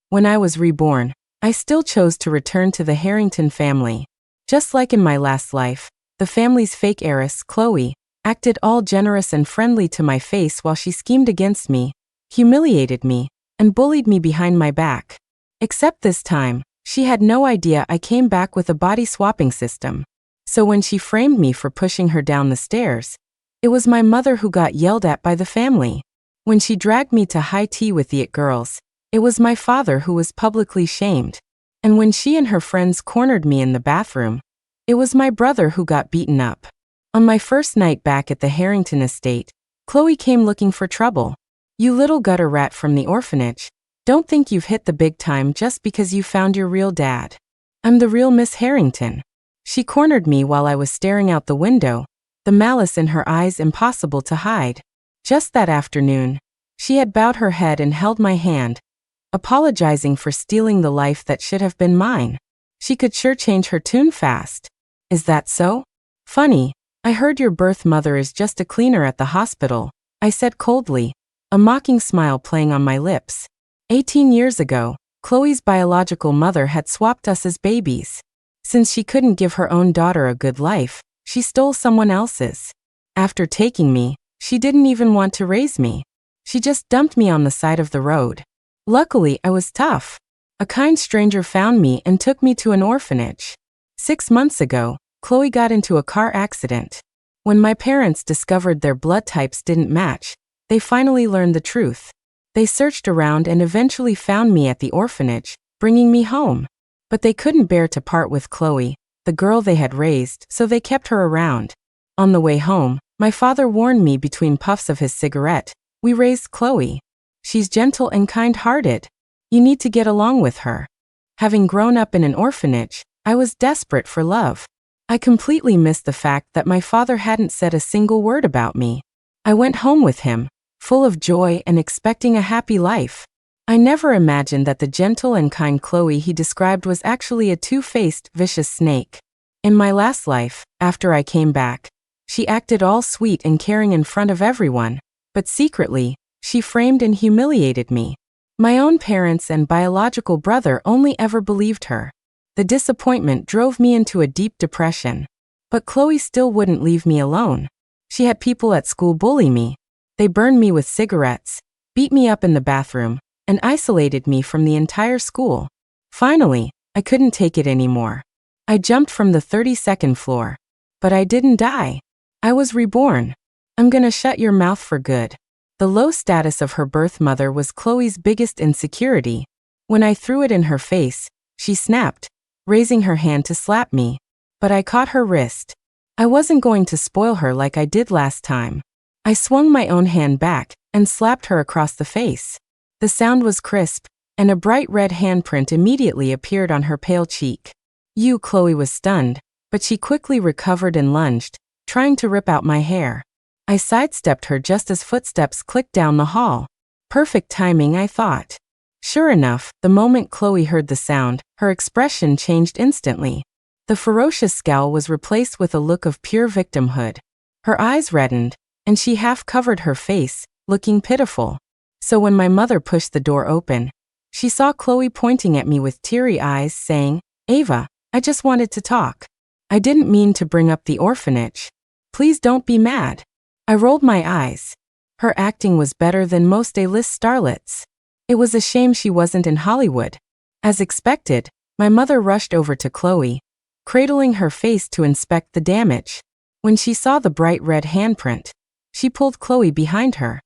When I was reborn, I still chose to return to the Harrington family. Just like in my last life, the family's fake heiress, Chloe, acted all generous and friendly to my face while she schemed against me, humiliated me, and bullied me behind my back. Except this time, she had no idea I came back with a body-swapping system. So when she framed me for pushing her down the stairs, it was my mother who got yelled at by the family. When she dragged me to high tea with the it girls, it was my father who was publicly shamed. And when she and her friends cornered me in the bathroom, it was my brother who got beaten up. On my first night back at the Harrington estate, Chloe came looking for trouble. "You little gutter rat from the orphanage, don't think you've hit the big time just because you found your real dad. I'm the real Miss Harrington." She cornered me while I was staring out the window, the malice in her eyes impossible to hide. Just that afternoon, she had bowed her head and held my hand, apologizing for stealing the life that should have been mine. She could sure change her tune fast. "Is that so? Funny, I heard your birth mother is just a cleaner at the hospital," I said coldly, a mocking smile playing on my lips. 18 years ago, Chloe's biological mother had swapped us as babies. Since she couldn't give her own daughter a good life, she stole someone else's. After taking me, she didn't even want to raise me. She just dumped me on the side of the road. Luckily, I was tough. A kind stranger found me and took me to an orphanage. 6 months ago, Chloe got into a car accident. When my parents discovered their blood types didn't match, they finally learned the truth. They searched around and eventually found me at the orphanage, bringing me home. But they couldn't bear to part with Chloe, the girl they had raised, so they kept her around. On the way home, my father warned me between puffs of his cigarette, "We raised Chloe. She's gentle and kind-hearted. You need to get along with her." Having grown up in an orphanage, I was desperate for love. I completely missed the fact that my father hadn't said a single word about me. I went home with him, full of joy and expecting a happy life. I never imagined that the gentle and kind Chloe he described was actually a two-faced, vicious snake. In my last life, after I came back, she acted all sweet and caring in front of everyone, but secretly, she framed and humiliated me. My own parents and biological brother only ever believed her. The disappointment drove me into a deep depression. But Chloe still wouldn't leave me alone. She had people at school bully me. They burned me with cigarettes, beat me up in the bathroom, and isolated me from the entire school. Finally, I couldn't take it anymore. I jumped from the 32nd floor. But I didn't die. I was reborn. I'm gonna shut your mouth for good. The low status of her birth mother was Chloe's biggest insecurity. When I threw it in her face, she snapped, raising her hand to slap me. But I caught her wrist. I wasn't going to spoil her like I did last time. I swung my own hand back and slapped her across the face. The sound was crisp, and a bright red handprint immediately appeared on her pale cheek. Chloe was stunned, but she quickly recovered and lunged, trying to rip out my hair. I sidestepped her just as footsteps clicked down the hall. Perfect timing, I thought. Sure enough, the moment Chloe heard the sound, her expression changed instantly. The ferocious scowl was replaced with a look of pure victimhood. Her eyes reddened, and she half covered her face, looking pitiful. So when my mother pushed the door open, she saw Chloe pointing at me with teary eyes, saying, "Ava, I just wanted to talk. I didn't mean to bring up the orphanage. Please don't be mad." I rolled my eyes. Her acting was better than most A-list starlets. It was a shame she wasn't in Hollywood. As expected, my mother rushed over to Chloe, cradling her face to inspect the damage. When she saw the bright red handprint, she pulled Chloe behind her.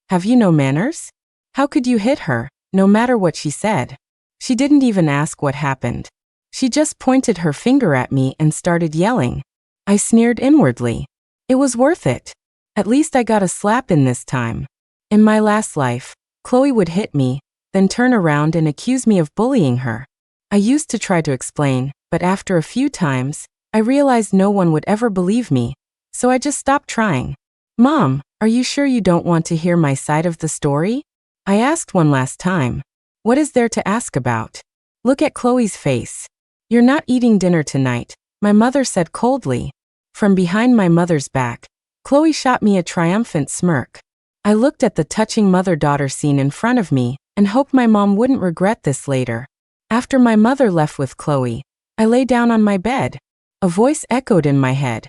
"Have you no manners? How could you hit her, no matter what she said?" She didn't even ask what happened. She just pointed her finger at me and started yelling. I sneered inwardly. It was worth it. At least I got a slap in this time. In my last life, Chloe would hit me, then turn around and accuse me of bullying her. I used to try to explain, but after a few times, I realized no one would ever believe me, so I just stopped trying. "Mom, are you sure you don't want to hear my side of the story?" I asked one last time. "What is there to ask about? Look at Chloe's face." "You're not eating dinner tonight," my mother said coldly. From behind my mother's back, Chloe shot me a triumphant smirk. I looked at the touching mother-daughter scene in front of me, and hoped my mom wouldn't regret this later. After my mother left with Chloe, I lay down on my bed. A voice echoed in my head.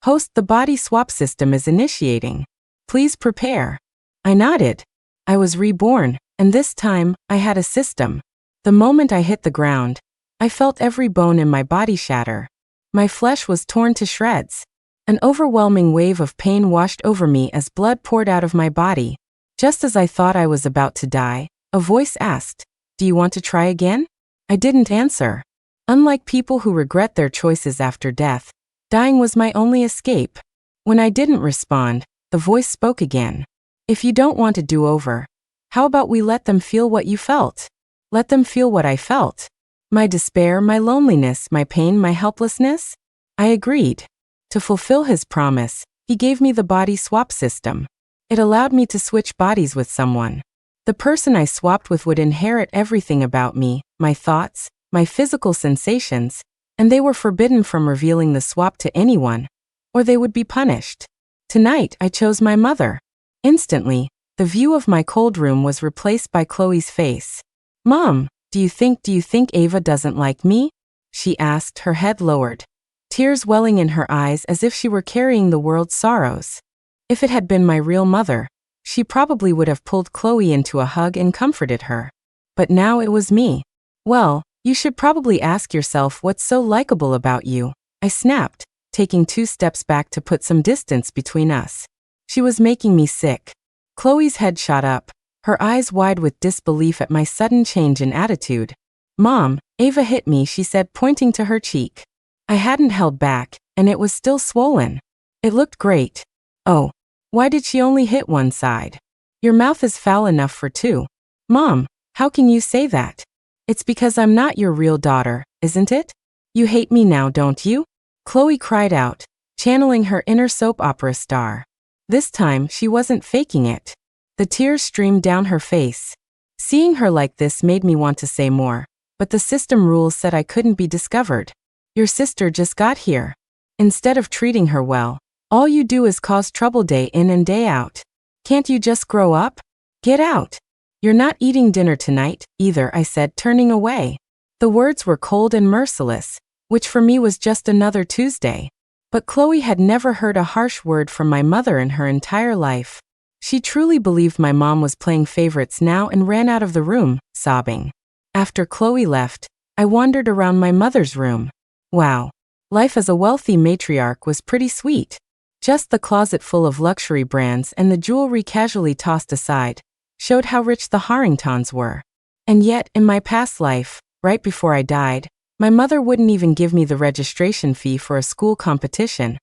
Host, the body swap system is initiating. Please prepare. I nodded. I was reborn, and this time, I had a system. The moment I hit the ground, I felt every bone in my body shatter. My flesh was torn to shreds. An overwhelming wave of pain washed over me as blood poured out of my body. Just as I thought I was about to die, a voice asked, "Do you want to try again?" I didn't answer. Unlike people who regret their choices after death, dying was my only escape. When I didn't respond, the voice spoke again. "If you don't want a do-over, how about we let them feel what you felt? Let them feel what I felt. My despair, my loneliness, my pain, my helplessness?" I agreed. To fulfill his promise, he gave me the body swap system. It allowed me to switch bodies with someone. The person I swapped with would inherit everything about me, my thoughts, my physical sensations, and they were forbidden from revealing the swap to anyone, or they would be punished. Tonight, I chose my mother. Instantly, the view of my cold room was replaced by Chloe's face. "Mom, do you think Ava doesn't like me?" she asked, her head lowered, tears welling in her eyes as if she were carrying the world's sorrows. If it had been my real mother, she probably would have pulled Chloe into a hug and comforted her. But now it was me. "Well, you should probably ask yourself what's so likable about you," I snapped, taking 2 steps back to put some distance between us. She was making me sick. Chloe's head shot up, her eyes wide with disbelief at my sudden change in attitude. "Mom, Ava hit me," she said, pointing to her cheek. I hadn't held back, and it was still swollen. It looked great. "Oh, why did she only hit one side? Your mouth is foul enough for 2. "Mom, how can you say that? It's because I'm not your real daughter, isn't it? You hate me now, don't you?" Chloe cried out, channeling her inner soap opera star. This time, she wasn't faking it. The tears streamed down her face. Seeing her like this made me want to say more, but the system rules said I couldn't be discovered. "Your sister just got here. Instead of treating her well, all you do is cause trouble day in and day out. Can't you just grow up? Get out. You're not eating dinner tonight, either," I said, turning away. The words were cold and merciless, which for me was just another Tuesday. But Chloe had never heard a harsh word from my mother in her entire life. She truly believed my mom was playing favorites now and ran out of the room, sobbing. After Chloe left, I wandered around my mother's room. Wow. Life as a wealthy matriarch was pretty sweet. Just the closet full of luxury brands and the jewelry casually tossed aside showed how rich the Harringtons were. And yet, in my past life, right before I died, my mother wouldn't even give me the registration fee for a school competition.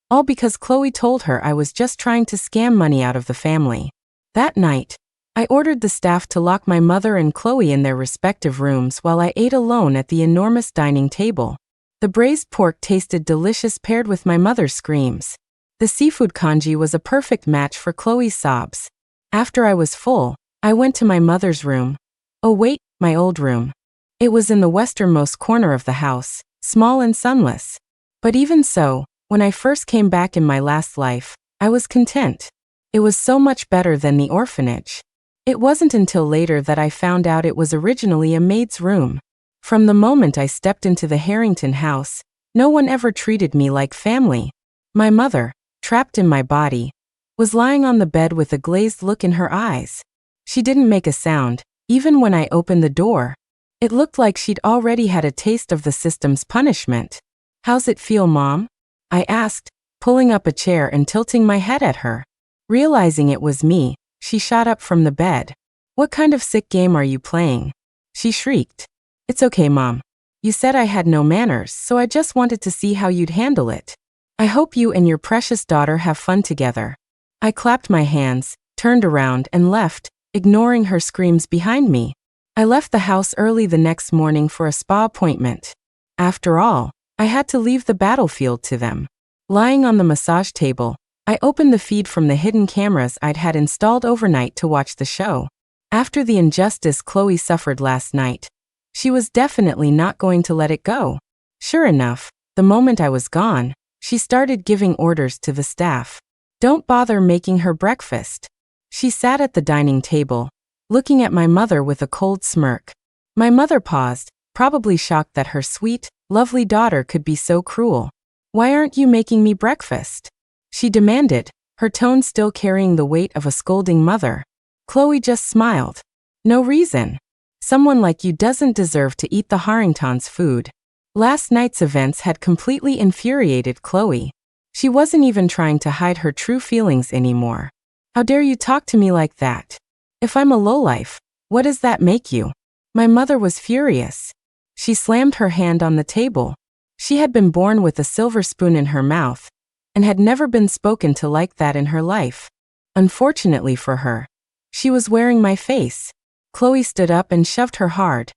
All because Chloe told her I was just trying to scam money out of the family. That night, I ordered the staff to lock my mother and Chloe in their respective rooms while I ate alone at the enormous dining table. The braised pork tasted delicious paired with my mother's screams. The seafood congee was a perfect match for Chloe's sobs. After I was full, I went to my mother's room. Oh wait, my old room. It was in the westernmost corner of the house, small and sunless. But even so, when I first came back in my last life, I was content. It was so much better than the orphanage. It wasn't until later that I found out it was originally a maid's room. From the moment I stepped into the Harrington house, no one ever treated me like family. My mother, trapped in my body, was lying on the bed with a glazed look in her eyes. She didn't make a sound, even when I opened the door. It looked like she'd already had a taste of the system's punishment. "How's it feel, Mom?" I asked, pulling up a chair and tilting my head at her. Realizing it was me, she shot up from the bed. "What kind of sick game are you playing?" she shrieked. "It's okay, Mom. You said I had no manners, so I just wanted to see how you'd handle it. I hope you and your precious daughter have fun together." I clapped my hands, turned around and left, ignoring her screams behind me. I left the house early the next morning for a spa appointment. After all, I had to leave the battlefield to them. Lying on the massage table, I opened the feed from the hidden cameras I'd had installed overnight to watch the show. After the injustice Chloe suffered last night, she was definitely not going to let it go. Sure enough, the moment I was gone, she started giving orders to the staff. Don't bother making her breakfast. She sat at the dining table, looking at my mother with a cold smirk. My mother paused, probably shocked that her sweet, lovely daughter could be so cruel. "Why aren't you making me breakfast?" she demanded, her tone still carrying the weight of a scolding mother. Chloe just smiled. "No reason. Someone like you doesn't deserve to eat the Harringtons' food." Last night's events had completely infuriated Chloe. She wasn't even trying to hide her true feelings anymore. "How dare you talk to me like that? If I'm a lowlife, what does that make you?" My mother was furious. She slammed her hand on the table. She had been born with a silver spoon in her mouth, and had never been spoken to like that in her life. Unfortunately for her, she was wearing my face. Chloe stood up and shoved her hard,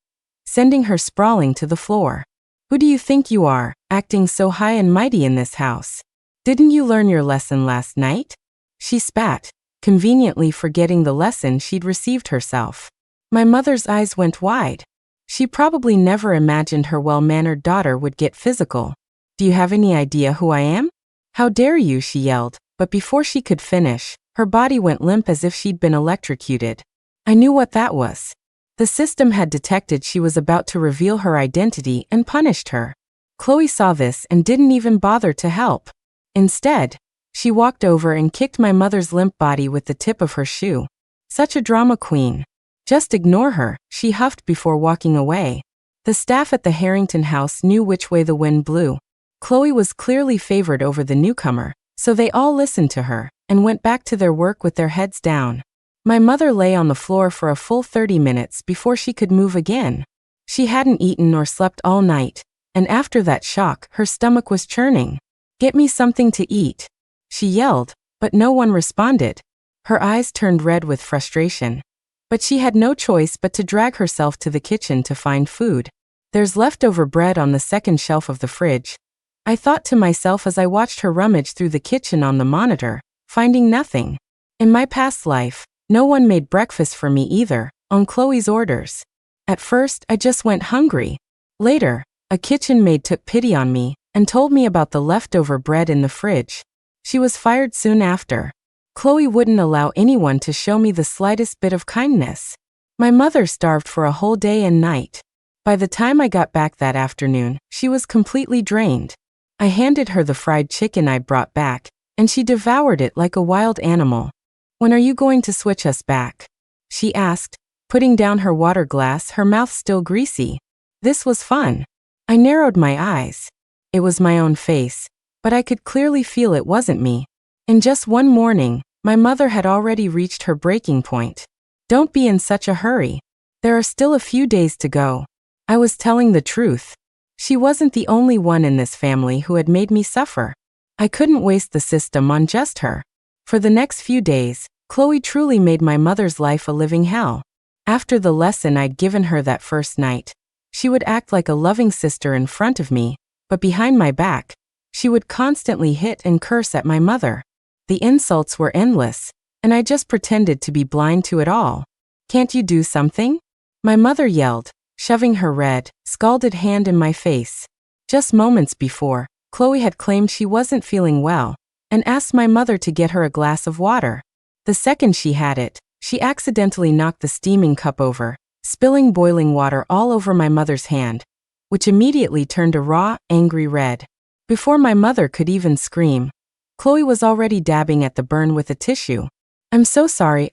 sending her sprawling to the floor. "Who do you think you are, acting so high and mighty in this house? Didn't you learn your lesson last night?" She spat, conveniently forgetting the lesson she'd received herself. My mother's eyes went wide. She probably never imagined her well-mannered daughter would get physical. "Do you have any idea who I am? How dare you?" she yelled, but before she could finish, her body went limp as if she'd been electrocuted. I knew what that was. The system had detected she was about to reveal her identity and punished her. Chloe saw this and didn't even bother to help. Instead, she walked over and kicked my mother's limp body with the tip of her shoe. Such a drama queen. "Just ignore her," she huffed before walking away. The staff at the Harrington house knew which way the wind blew. Chloe was clearly favored over the newcomer, so they all listened to her and went back to their work with their heads down. My mother lay on the floor for a full 30 minutes before she could move again. She hadn't eaten nor slept all night, and after that shock, her stomach was churning. "Get me something to eat," she yelled, but no one responded. Her eyes turned red with frustration. But she had no choice but to drag herself to the kitchen to find food. "There's leftover bread on the second shelf of the fridge," I thought to myself as I watched her rummage through the kitchen on the monitor, finding nothing. In my past life, no one made breakfast for me either, on Chloe's orders. At first, I just went hungry. Later, a kitchen maid took pity on me and told me about the leftover bread in the fridge. She was fired soon after. Chloe wouldn't allow anyone to show me the slightest bit of kindness. My mother starved for a whole day and night. By the time I got back that afternoon, she was completely drained. I handed her the fried chicken I'd brought back, and she devoured it like a wild animal. "When are you going to switch us back?" she asked, putting down her water glass, her mouth still greasy. This was fun. I narrowed my eyes. It was my own face, but I could clearly feel it wasn't me. In just one morning, my mother had already reached her breaking point. "Don't be in such a hurry. There are still a few days to go." I was telling the truth. She wasn't the only one in this family who had made me suffer. I couldn't waste the system on just her. For the next few days, Chloe truly made my mother's life a living hell. After the lesson I'd given her that first night, she would act like a loving sister in front of me, but behind my back, she would constantly hit and curse at my mother. The insults were endless, and I just pretended to be blind to it all. "Can't you do something?" my mother yelled, shoving her red, scalded hand in my face. Just moments before, Chloe had claimed she wasn't feeling well, and asked my mother to get her a glass of water. The second she had it, she accidentally knocked the steaming cup over, spilling boiling water all over my mother's hand, which immediately turned a raw, angry red. Before my mother could even scream, Chloe was already dabbing at the burn with a tissue. I'm so sorry.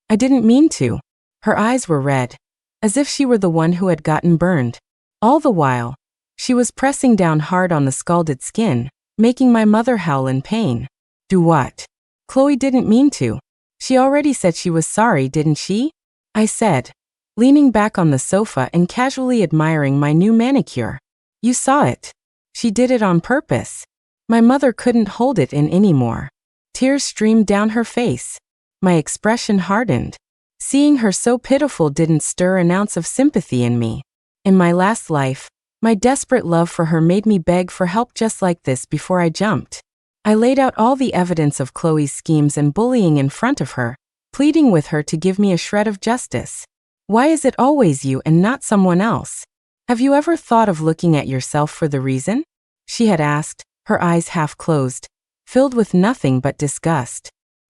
I didn't mean to." Her eyes were red, as if she were the one who had gotten burned. All the while, she was pressing down hard on the scalded skin, making my mother howl in pain. "Do what?" "Chloe didn't mean to. She already said she was sorry, didn't she?" I said, leaning back on the sofa and casually admiring my new manicure. "You saw it. She did it on purpose." My mother couldn't hold it in anymore. Tears streamed down her face. My expression hardened. Seeing her so pitiful didn't stir an ounce of sympathy in me. In my last life, my desperate love for her made me beg for help just like this before I jumped. I laid out all the evidence of Chloe's schemes and bullying in front of her, pleading with her to give me a shred of justice. "Why is it always you and not someone else? Have you ever thought of looking at yourself for the reason?" she had asked, her eyes half closed, filled with nothing but disgust.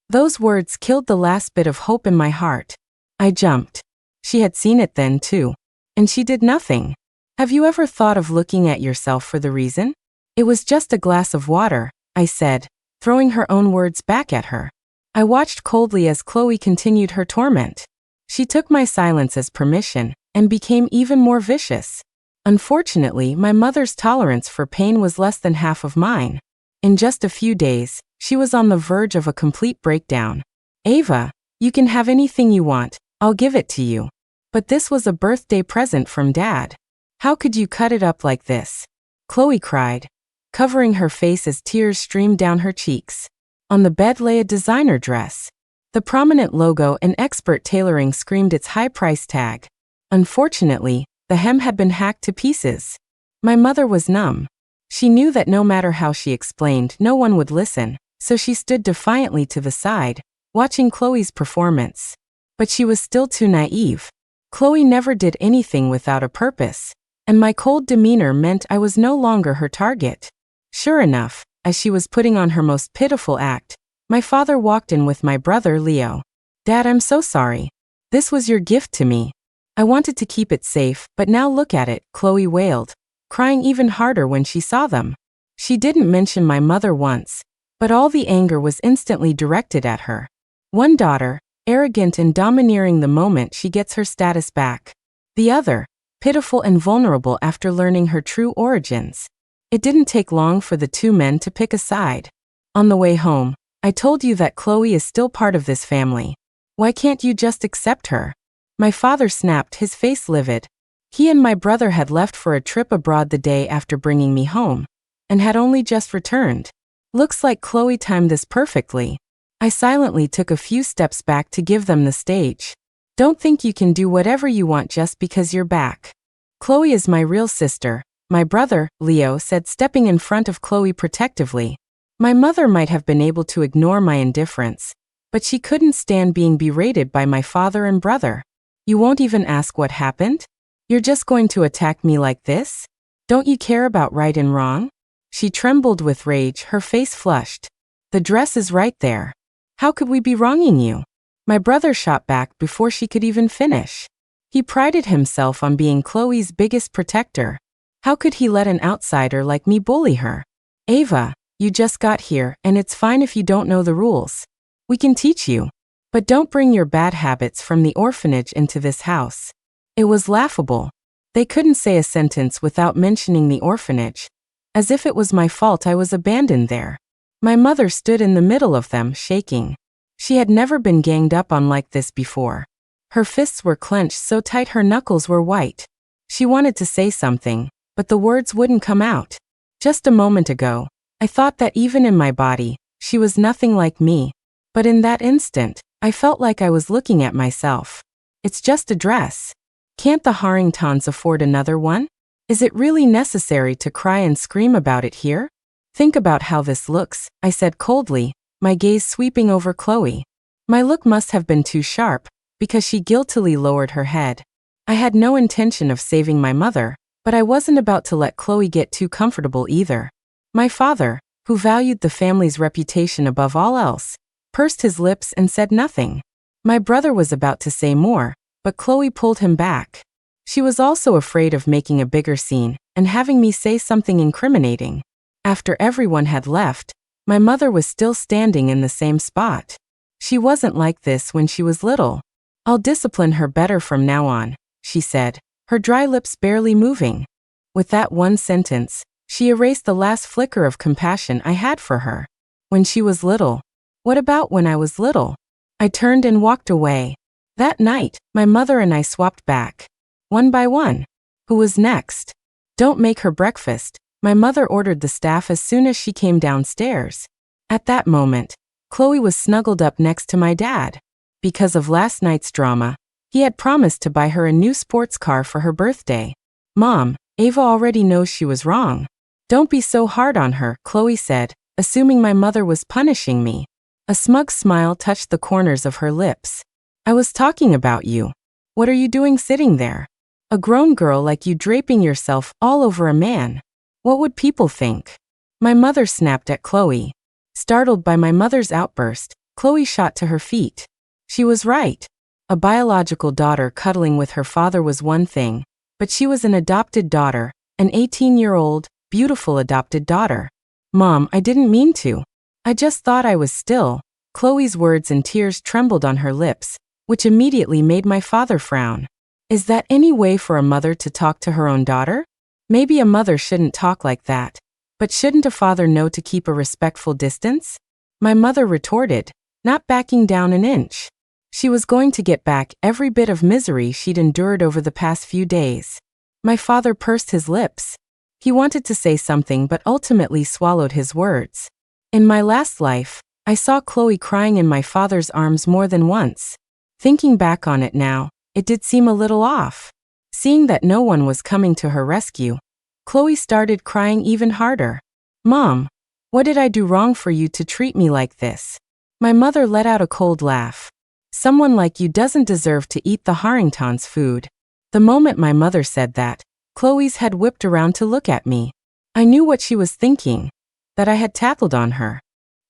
Those words killed the last bit of hope in my heart. I jumped. She had seen it then too. And she did nothing. Have you ever thought of looking at yourself for the reason? It was just a glass of water, I said, throwing her own words back at her. I watched coldly as Chloe continued her torment. She took my silence as permission and became even more vicious. Unfortunately, my mother's tolerance for pain was less than half of mine. In just a few days, she was on the verge of a complete breakdown. Ava, you can have anything you want, I'll give it to you. But this was a birthday present from Dad. How could you cut it up like this? Chloe cried, covering her face as tears streamed down her cheeks. On the bed lay a designer dress. The prominent logo and expert tailoring screamed its high price tag. Unfortunately, the hem had been hacked to pieces. My mother was numb. She knew that no matter how she explained, no one would listen, so she stood defiantly to the side, watching Chloe's performance. But she was still too naive. Chloe never did anything without a purpose, and my cold demeanor meant I was no longer her target. Sure enough, as she was putting on her most pitiful act, my father walked in with my brother Leo. Dad, I'm so sorry. This was your gift to me. I wanted to keep it safe, but now look at it, Chloe wailed, crying even harder when she saw them. She didn't mention my mother once, but all the anger was instantly directed at her. One daughter, arrogant and domineering the moment she gets her status back. The other, pitiful and vulnerable after learning her true origins. It didn't take long for the two men to pick a side. On the way home, I told you that Chloe is still part of this family. Why can't you just accept her? My father snapped, his face livid. He and my brother had left for a trip abroad the day after bringing me home, and had only just returned. Looks like Chloe timed this perfectly. I silently took a few steps back to give them the stage. Don't think you can do whatever you want just because you're back. Chloe is my real sister, my brother, Leo said, stepping in front of Chloe protectively. My mother might have been able to ignore my indifference, but she couldn't stand being berated by my father and brother. You won't even ask what happened? You're just going to attack me like this? Don't you care about right and wrong? She trembled with rage, her face flushed. The dress is right there. How could we be wronging you? My brother shot back before she could even finish. He prided himself on being Chloe's biggest protector. How could he let an outsider like me bully her? Ava, you just got here, and it's fine if you don't know the rules. We can teach you. But don't bring your bad habits from the orphanage into this house. It was laughable. They couldn't say a sentence without mentioning the orphanage, as if it was my fault I was abandoned there. My mother stood in the middle of them, shaking. She had never been ganged up on like this before. Her fists were clenched so tight her knuckles were white. She wanted to say something, but the words wouldn't come out. Just a moment ago, I thought that even in my body, she was nothing like me. But in that instant, I felt like I was looking at myself. It's just a dress. Can't the Harringtons afford another one? Is it really necessary to cry and scream about it here? Think about how this looks, I said coldly, my gaze sweeping over Chloe. My look must have been too sharp, because she guiltily lowered her head. I had no intention of saving my mother, but I wasn't about to let Chloe get too comfortable either. My father, who valued the family's reputation above all else, pursed his lips and said nothing. My brother was about to say more, but Chloe pulled him back. She was also afraid of making a bigger scene and having me say something incriminating. After everyone had left, my mother was still standing in the same spot. She wasn't like this when she was little. I'll discipline her better from now on, she said, her dry lips barely moving. With that one sentence, she erased the last flicker of compassion I had for her. When she was little. What about when I was little? I turned and walked away. That night, my mother and I swapped back. One by one. Who was next? Don't make her breakfast, my mother ordered the staff as soon as she came downstairs. At that moment, Chloe was snuggled up next to my dad. Because of last night's drama, he had promised to buy her a new sports car for her birthday. Mom, Ava already knows she was wrong. Don't be so hard on her, Chloe said, assuming my mother was punishing me. A smug smile touched the corners of her lips. I was talking about you. What are you doing sitting there? A grown girl like you draping yourself all over a man. What would people think? My mother snapped at Chloe. Startled by my mother's outburst, Chloe shot to her feet. She was right. A biological daughter cuddling with her father was one thing, but she was an adopted daughter, an 18-year-old, beautiful adopted daughter. Mom, I didn't mean to. I just thought I was still. Chloe's words and tears trembled on her lips, which immediately made my father frown. Is that any way for a mother to talk to her own daughter? Maybe a mother shouldn't talk like that, but shouldn't a father know to keep a respectful distance? My mother retorted, not backing down an inch. She was going to get back every bit of misery she'd endured over the past few days. My father pursed his lips. He wanted to say something but ultimately swallowed his words. In my last life, I saw Chloe crying in my father's arms more than once. Thinking back on it now, it did seem a little off. Seeing that no one was coming to her rescue, Chloe started crying even harder. Mom, what did I do wrong for you to treat me like this? My mother let out a cold laugh. Someone like you doesn't deserve to eat the Harrington's food. The moment my mother said that, Chloe's head whipped around to look at me. I knew what she was thinking, that I had tattled on her.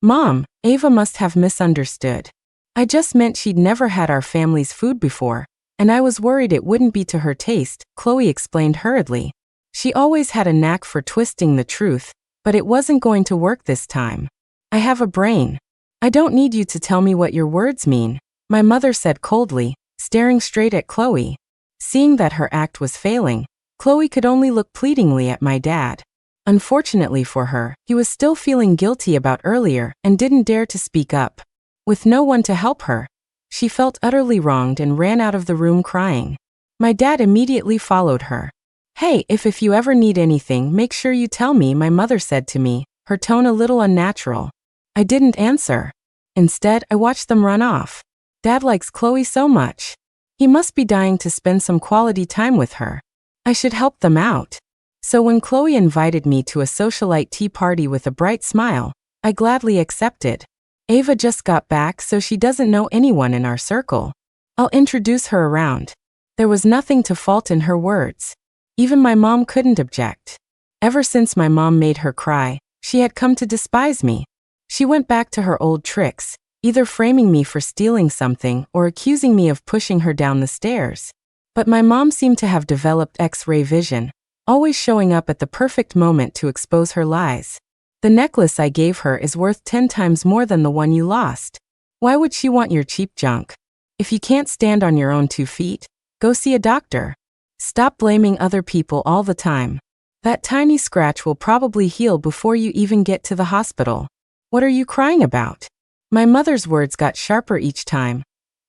Mom, Ava must have misunderstood. I just meant she'd never had our family's food before, and I was worried it wouldn't be to her taste, Chloe explained hurriedly. She always had a knack for twisting the truth, but it wasn't going to work this time. I have a brain. I don't need you to tell me what your words mean, my mother said coldly, staring straight at Chloe. Seeing that her act was failing, Chloe could only look pleadingly at my dad. Unfortunately for her, he was still feeling guilty about earlier and didn't dare to speak up. With no one to help her, she felt utterly wronged and ran out of the room crying. My dad immediately followed her. Hey, if you ever need anything, make sure you tell me, my mother said to me, her tone a little unnatural. I didn't answer. Instead, I watched them run off. Dad likes Chloe so much. He must be dying to spend some quality time with her. I should help them out. So when Chloe invited me to a socialite tea party with a bright smile, I gladly accepted. Ava just got back, so she doesn't know anyone in our circle. I'll introduce her around. There was nothing to fault in her words. Even my mom couldn't object. Ever since my mom made her cry, she had come to despise me. She went back to her old tricks, either framing me for stealing something or accusing me of pushing her down the stairs. But my mom seemed to have developed X-ray vision, always showing up at the perfect moment to expose her lies. The necklace I gave her is worth 10 times more than the one you lost. Why would she want your cheap junk? If you can't stand on your own 2 feet, go see a doctor. Stop blaming other people all the time. That tiny scratch will probably heal before you even get to the hospital. What are you crying about? My mother's words got sharper each time,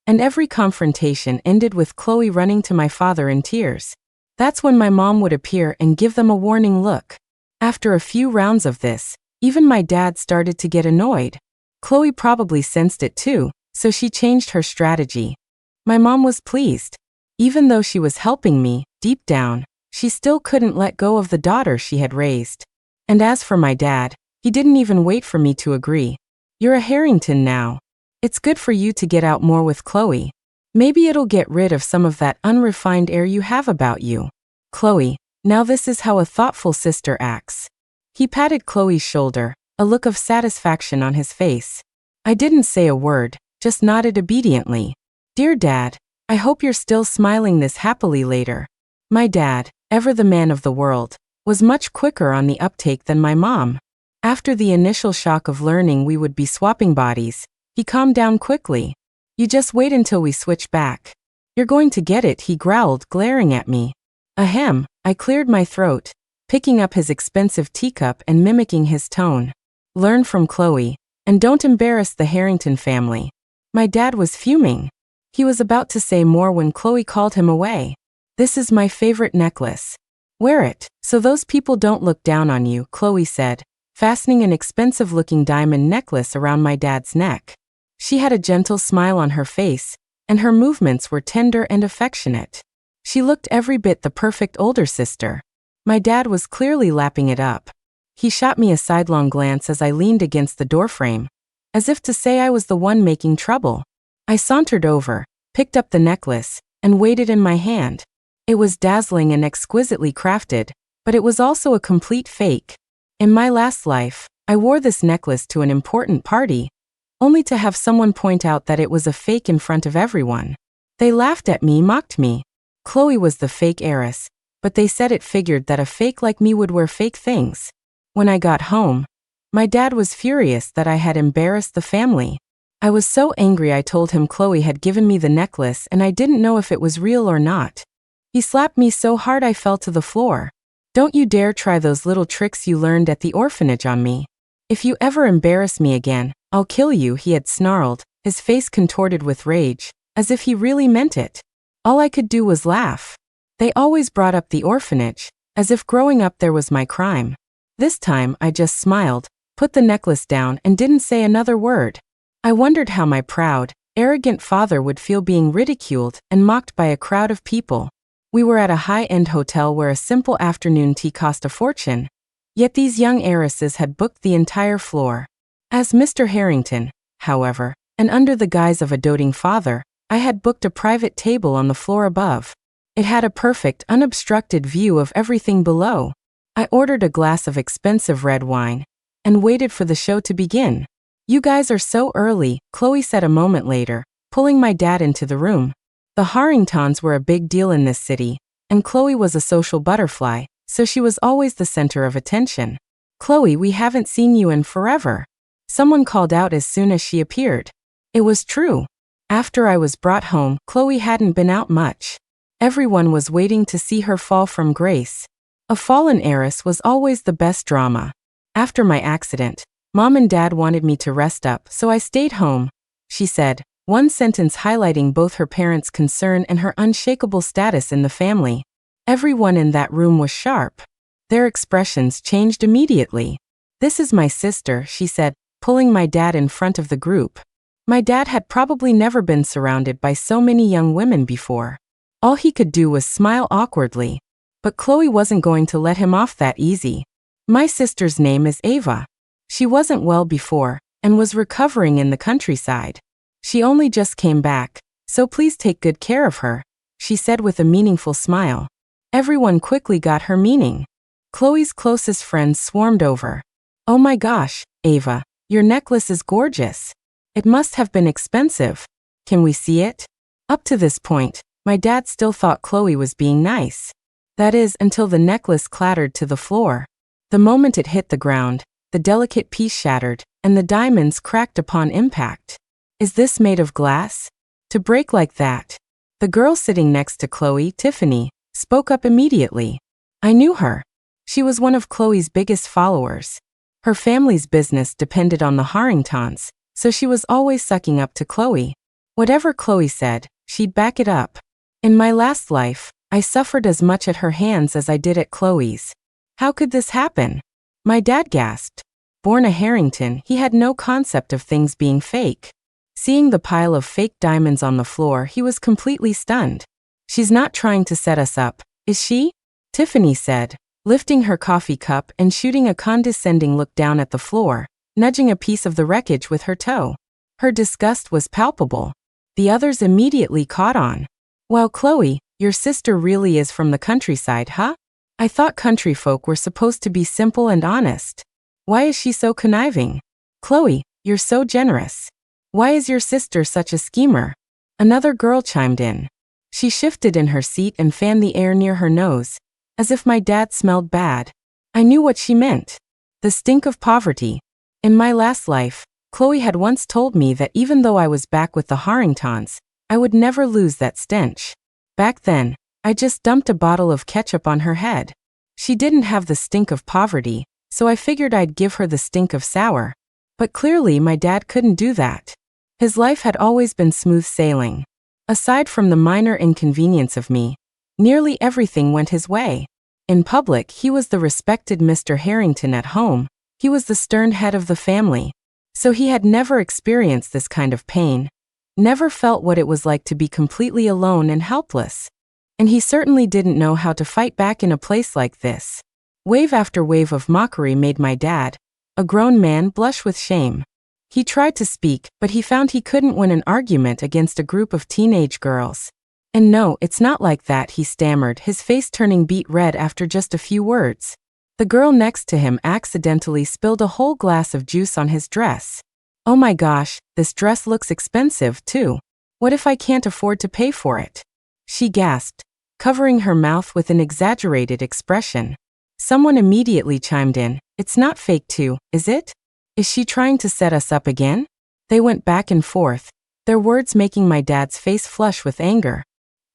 and every confrontation ended with Chloe running to my father in tears. That's when my mom would appear and give them a warning look. After a few rounds of this, even my dad started to get annoyed. Chloe probably sensed it too, so she changed her strategy. My mom was pleased. Even though she was helping me, deep down, she still couldn't let go of the daughter she had raised. And as for my dad, he didn't even wait for me to agree. You're a Harrington now. It's good for you to get out more with Chloe. Maybe it'll get rid of some of that unrefined air you have about you. Chloe, now this is how a thoughtful sister acts. He patted Chloe's shoulder, a look of satisfaction on his face. I didn't say a word, just nodded obediently. Dear Dad, I hope you're still smiling this happily later. My dad, ever the man of the world, was much quicker on the uptake than my mom. After the initial shock of learning we would be swapping bodies, he calmed down quickly. You just wait until we switch back. You're going to get it, he growled, glaring at me. Ahem, I cleared my throat, picking up his expensive teacup and mimicking his tone. Learn from Chloe, and don't embarrass the Harrington family. My dad was fuming. He was about to say more when Chloe called him away. This is my favorite necklace. Wear it, so those people don't look down on you, Chloe said, fastening an expensive-looking diamond necklace around my dad's neck. She had a gentle smile on her face, and her movements were tender and affectionate. She looked every bit the perfect older sister. My dad was clearly lapping it up. He shot me a sidelong glance as I leaned against the doorframe, as if to say I was the one making trouble. I sauntered over, picked up the necklace, and weighed it in my hand. It was dazzling and exquisitely crafted, but it was also a complete fake. In my last life, I wore this necklace to an important party, only to have someone point out that it was a fake in front of everyone. They laughed at me, mocked me. Chloe was the fake heiress, but they said it figured that a fake like me would wear fake things. When I got home, my dad was furious that I had embarrassed the family. I was so angry I told him Chloe had given me the necklace and I didn't know if it was real or not. He slapped me so hard I fell to the floor. Don't you dare try those little tricks you learned at the orphanage on me. If you ever embarrass me again, I'll kill you, he had snarled, his face contorted with rage, as if he really meant it. All I could do was laugh. They always brought up the orphanage, as if growing up there was my crime. This time I just smiled, put the necklace down and didn't say another word. I wondered how my proud, arrogant father would feel being ridiculed and mocked by a crowd of people. We were at a high-end hotel where a simple afternoon tea cost a fortune, yet these young heiresses had booked the entire floor. As Mr. Harrington, however, and under the guise of a doting father, I had booked a private table on the floor above. It had a perfect, unobstructed view of everything below. I ordered a glass of expensive red wine and waited for the show to begin. You guys are so early, Chloe said a moment later, pulling my dad into the room. The Harringtons were a big deal in this city, and Chloe was a social butterfly, so she was always the center of attention. Chloe, we haven't seen you in forever. Someone called out as soon as she appeared. It was true. After I was brought home, Chloe hadn't been out much. Everyone was waiting to see her fall from grace. A fallen heiress was always the best drama. After my accident, Mom and Dad wanted me to rest up, so I stayed home, she said, one sentence highlighting both her parents' concern and her unshakable status in the family. Everyone in that room was sharp. Their expressions changed immediately. This is my sister, she said, pulling my dad in front of the group. My dad had probably never been surrounded by so many young women before. All he could do was smile awkwardly. But Chloe wasn't going to let him off that easy. My sister's name is Ava. She wasn't well before, and was recovering in the countryside. She only just came back, so please take good care of her, she said with a meaningful smile. Everyone quickly got her meaning. Chloe's closest friends swarmed over. Oh my gosh, Ava, your necklace is gorgeous. It must have been expensive. Can we see it? Up to this point, my dad still thought Chloe was being nice. That is, until the necklace clattered to the floor. The moment it hit the ground, the delicate piece shattered, and the diamonds cracked upon impact. Is this made of glass? To break like that? The girl sitting next to Chloe, Tiffany, spoke up immediately. I knew her. She was one of Chloe's biggest followers. Her family's business depended on the Harringtons, so she was always sucking up to Chloe. Whatever Chloe said, she'd back it up. In my last life, I suffered as much at her hands as I did at Chloe's. How could this happen? My dad gasped. Born a Harrington, he had no concept of things being fake. Seeing the pile of fake diamonds on the floor, he was completely stunned. She's not trying to set us up, is she? Tiffany said, lifting her coffee cup and shooting a condescending look down at the floor, nudging a piece of the wreckage with her toe. Her disgust was palpable. The others immediately caught on. Wow, Chloe, your sister really is from the countryside, huh? I thought country folk were supposed to be simple and honest. Why is she so conniving? Chloe, you're so generous. Why is your sister such a schemer? Another girl chimed in. She shifted in her seat and fanned the air near her nose, as if my dad smelled bad. I knew what she meant. The stink of poverty. In my last life, Chloe had once told me that even though I was back with the Harringtons, I would never lose that stench. Back then, I just dumped a bottle of ketchup on her head. She didn't have the stink of poverty, so I figured I'd give her the stink of sour. But clearly my dad couldn't do that. His life had always been smooth sailing. Aside from the minor inconvenience of me, nearly everything went his way. In public, he was the respected Mr. Harrington. At home, he was the stern head of the family. So he had never experienced this kind of pain, never felt what it was like to be completely alone and helpless. And he certainly didn't know how to fight back in a place like this. Wave after wave of mockery made my dad, a grown man, blush with shame. He tried to speak, but he found he couldn't win an argument against a group of teenage girls. And no, it's not like that, he stammered, his face turning beet red after just a few words. The girl next to him accidentally spilled a whole glass of juice on his dress. Oh my gosh, this dress looks expensive too. What if I can't afford to pay for it? She gasped, covering her mouth with an exaggerated expression. Someone immediately chimed in. It's not fake too, is it? Is she trying to set us up again? They went back and forth, their words making my dad's face flush with anger.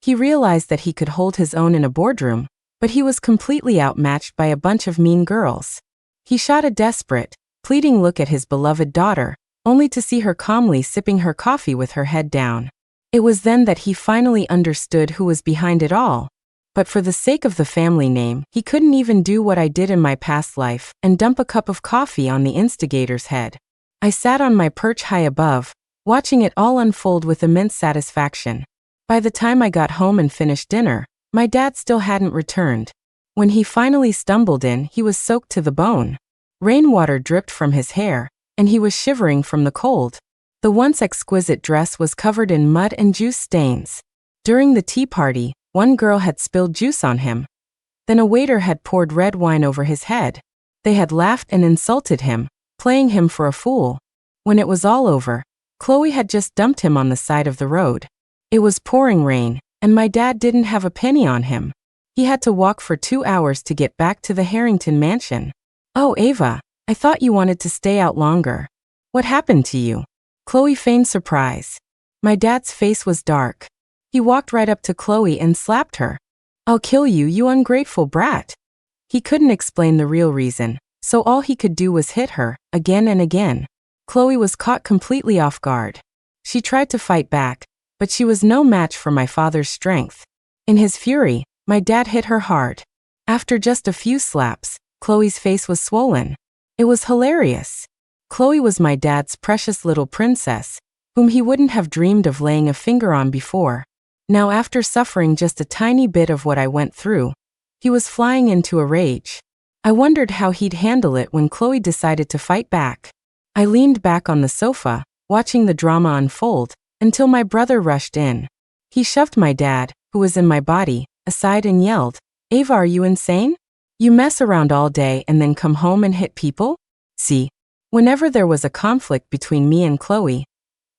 He realized that he could hold his own in a boardroom, but he was completely outmatched by a bunch of mean girls. He shot a desperate, pleading look at his beloved daughter, only to see her calmly sipping her coffee with her head down. It was then that he finally understood who was behind it all. But for the sake of the family name, he couldn't even do what I did in my past life and dump a cup of coffee on the instigator's head. I sat on my perch high above, watching it all unfold with immense satisfaction. By the time I got home and finished dinner, my dad still hadn't returned. When he finally stumbled in, he was soaked to the bone. Rainwater dripped from his hair, and he was shivering from the cold. The once exquisite dress was covered in mud and juice stains. During the tea party, one girl had spilled juice on him. Then a waiter had poured red wine over his head. They had laughed and insulted him, playing him for a fool. When it was all over, Chloe had just dumped him on the side of the road. It was pouring rain, and my dad didn't have a penny on him. He had to walk for 2 hours to get back to the Harrington mansion. Oh, Ava, I thought you wanted to stay out longer. What happened to you? Chloe feigned surprise. My dad's face was dark. He walked right up to Chloe and slapped her. I'll kill you, you ungrateful brat. He couldn't explain the real reason, so all he could do was hit her, again and again. Chloe was caught completely off guard. She tried to fight back, but she was no match for my father's strength. In his fury, my dad hit her hard. After just a few slaps, Chloe's face was swollen. It was hilarious. Chloe was my dad's precious little princess, whom he wouldn't have dreamed of laying a finger on before. Now, after suffering just a tiny bit of what I went through, he was flying into a rage. I wondered how he'd handle it when Chloe decided to fight back. I leaned back on the sofa, watching the drama unfold, until my brother rushed in. He shoved my dad, who was in my body, aside and yelled, Ava, are you insane? You mess around all day and then come home and hit people? See, whenever there was a conflict between me and Chloe,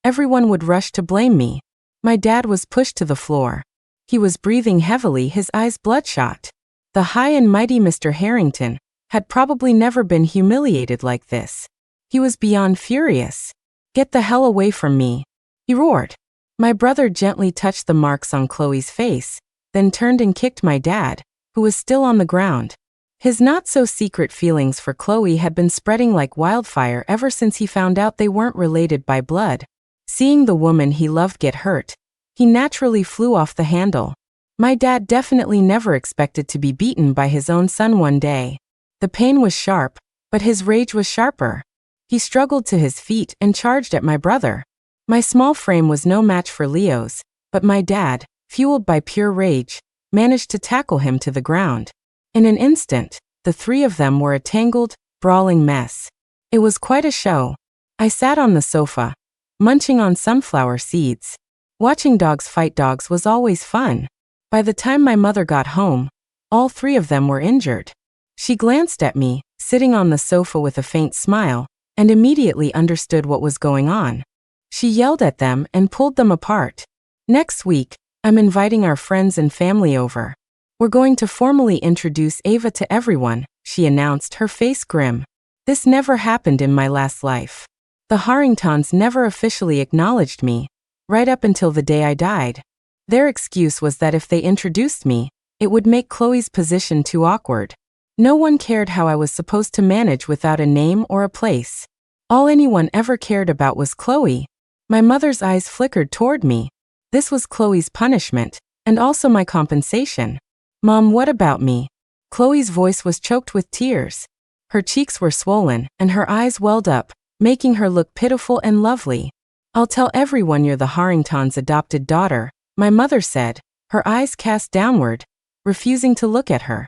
everyone would rush to blame me. My dad was pushed to the floor. He was breathing heavily, his eyes bloodshot. The high and mighty Mr. Harrington had probably never been humiliated like this. He was beyond furious. Get the hell away from me, he roared. My brother gently touched the marks on Chloe's face, then turned and kicked my dad, who was still on the ground. His not-so-secret feelings for Chloe had been spreading like wildfire ever since he found out they weren't related by blood. Seeing the woman he loved get hurt, he naturally flew off the handle. My dad definitely never expected to be beaten by his own son one day. The pain was sharp, but his rage was sharper. He struggled to his feet and charged at my brother. My small frame was no match for Leo's, but my dad, fueled by pure rage, managed to tackle him to the ground. In an instant, the three of them were a tangled, brawling mess. It was quite a show. I sat on the sofa, munching on sunflower seeds. Watching dogs fight dogs was always fun. By the time my mother got home, all three of them were injured. She glanced at me, sitting on the sofa with a faint smile, and immediately understood what was going on. She yelled at them and pulled them apart. Next week, I'm inviting our friends and family over. We're going to formally introduce Ava to everyone, she announced, her face grim. This never happened in my last life. The Harringtons never officially acknowledged me, right up until the day I died. Their excuse was that if they introduced me, it would make Chloe's position too awkward. No one cared how I was supposed to manage without a name or a place. All anyone ever cared about was Chloe. My mother's eyes flickered toward me. This was Chloe's punishment, and also my compensation. Mom, what about me? Chloe's voice was choked with tears. Her cheeks were swollen, and her eyes welled up, making her look pitiful and lovely. I'll tell everyone you're the Harringtons' adopted daughter, my mother said, her eyes cast downward, refusing to look at her.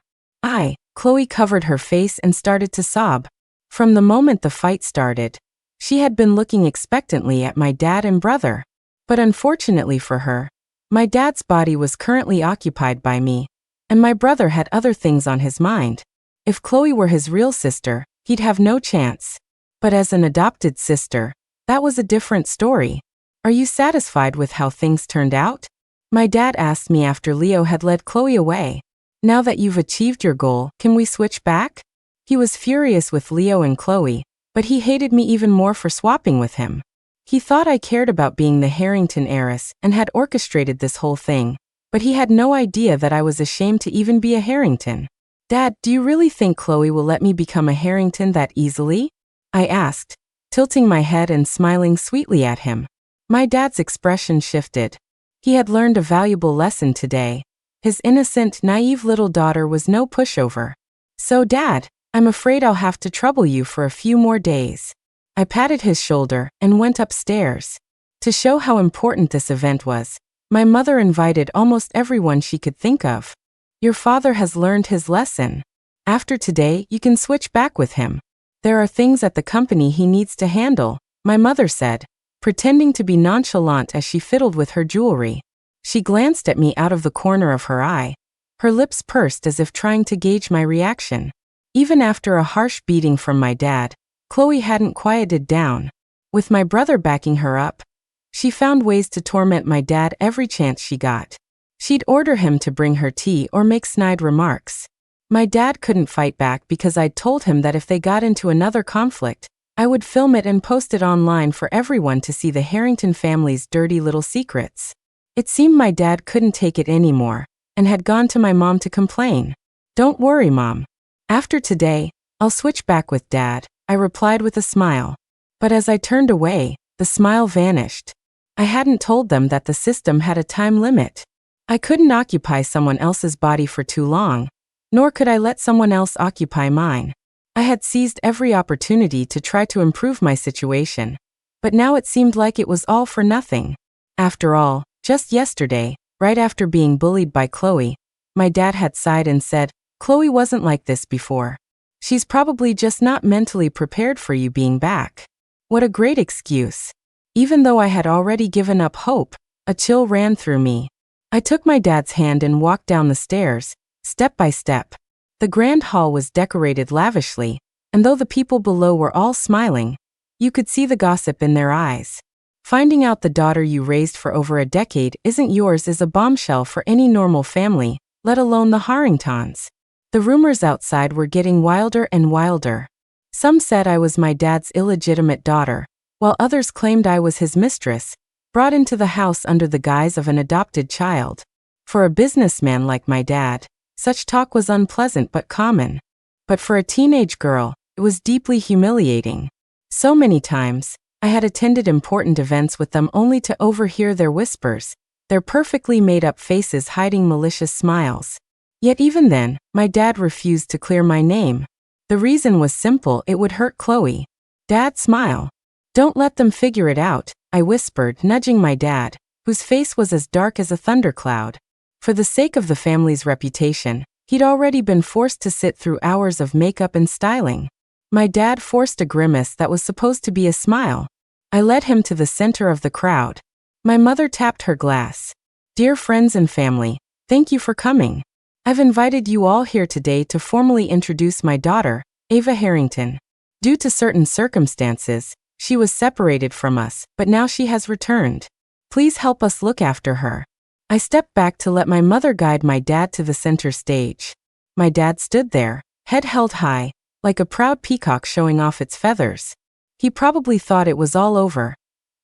Chloe covered her face and started to sob. From the moment the fight started, she had been looking expectantly at my dad and brother. But unfortunately for her, my dad's body was currently occupied by me, and my brother had other things on his mind. If Chloe were his real sister, he'd have no chance. But as an adopted sister, that was a different story. Are you satisfied with how things turned out? My dad asked me after Leo had led Chloe away. Now that you've achieved your goal, can we switch back? He was furious with Leo and Chloe, but he hated me even more for swapping with him. He thought I cared about being the Harrington heiress and had orchestrated this whole thing, but he had no idea that I was ashamed to even be a Harrington. Dad, do you really think Chloe will let me become a Harrington that easily? I asked, tilting my head and smiling sweetly at him. My dad's expression shifted. He had learned a valuable lesson today. His innocent, naive little daughter was no pushover. So Dad, I'm afraid I'll have to trouble you for a few more days. I patted his shoulder and went upstairs. To show how important this event was, my mother invited almost everyone she could think of. Your father has learned his lesson. After today, you can switch back with him. There are things at the company he needs to handle, my mother said, pretending to be nonchalant as she fiddled with her jewelry. She glanced at me out of the corner of her eye. Her lips pursed as if trying to gauge my reaction. Even after a harsh beating from my dad, Chloe hadn't quieted down. With my brother backing her up, she found ways to torment my dad every chance she got. She'd order him to bring her tea or make snide remarks. My dad couldn't fight back because I'd told him that if they got into another conflict, I would film it and post it online for everyone to see the Harrington family's dirty little secrets. It seemed my dad couldn't take it anymore, and had gone to my mom to complain. Don't worry, Mom. After today, I'll switch back with Dad, I replied with a smile. But as I turned away, the smile vanished. I hadn't told them that the system had a time limit. I couldn't occupy someone else's body for too long, nor could I let someone else occupy mine. I had seized every opportunity to try to improve my situation, but now it seemed like it was all for nothing. After all, just yesterday, right after being bullied by Chloe, my dad had sighed and said, Chloe wasn't like this before. She's probably just not mentally prepared for you being back. What a great excuse. Even though I had already given up hope, a chill ran through me. I took my dad's hand and walked down the stairs, step by step. The grand hall was decorated lavishly, and though the people below were all smiling, you could see the gossip in their eyes. Finding out the daughter you raised for over a decade isn't yours is a bombshell for any normal family, let alone the Harringtons. The rumors outside were getting wilder and wilder. Some said I was my dad's illegitimate daughter, while others claimed I was his mistress, brought into the house under the guise of an adopted child. For a businessman like my dad, such talk was unpleasant but common. But for a teenage girl, it was deeply humiliating. So many times, I had attended important events with them only to overhear their whispers, their perfectly made-up faces hiding malicious smiles. Yet even then, my dad refused to clear my name. The reason was simple: it would hurt Chloe. Dad, smile. Don't let them figure it out, I whispered, nudging my dad, whose face was as dark as a thundercloud. For the sake of the family's reputation, he'd already been forced to sit through hours of makeup and styling. My dad forced a grimace that was supposed to be a smile. I led him to the center of the crowd. My mother tapped her glass. Dear friends and family, thank you for coming. I've invited you all here today to formally introduce my daughter, Ava Harrington. Due to certain circumstances, she was separated from us, but now she has returned. Please help us look after her. I stepped back to let my mother guide my dad to the center stage. My dad stood there, head held high, like a proud peacock showing off its feathers. He probably thought it was all over,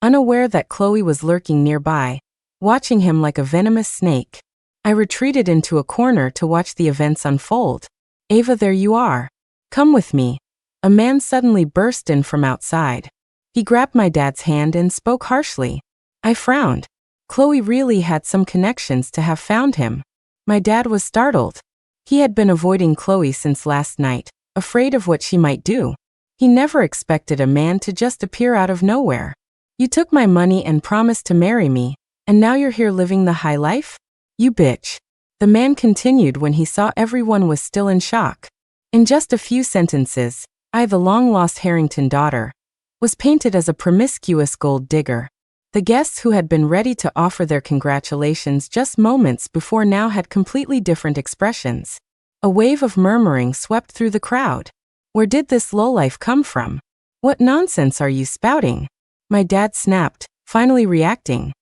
unaware that Chloe was lurking nearby, watching him like a venomous snake. I retreated into a corner to watch the events unfold. Ava, there you are. Come with me. A man suddenly burst in from outside. He grabbed my dad's hand and spoke harshly. I frowned. Chloe really had some connections to have found him. My dad was startled. He had been avoiding Chloe since last night, afraid of what she might do. He never expected a man to just appear out of nowhere. You took my money and promised to marry me, and now you're here living the high life? You bitch. The man continued when he saw everyone was still in shock. In just a few sentences, I, the long-lost Harrington daughter, was painted as a promiscuous gold digger. The guests who had been ready to offer their congratulations just moments before now had completely different expressions. A wave of murmuring swept through the crowd. Where did this lowlife come from? What nonsense are you spouting? My dad snapped, finally reacting.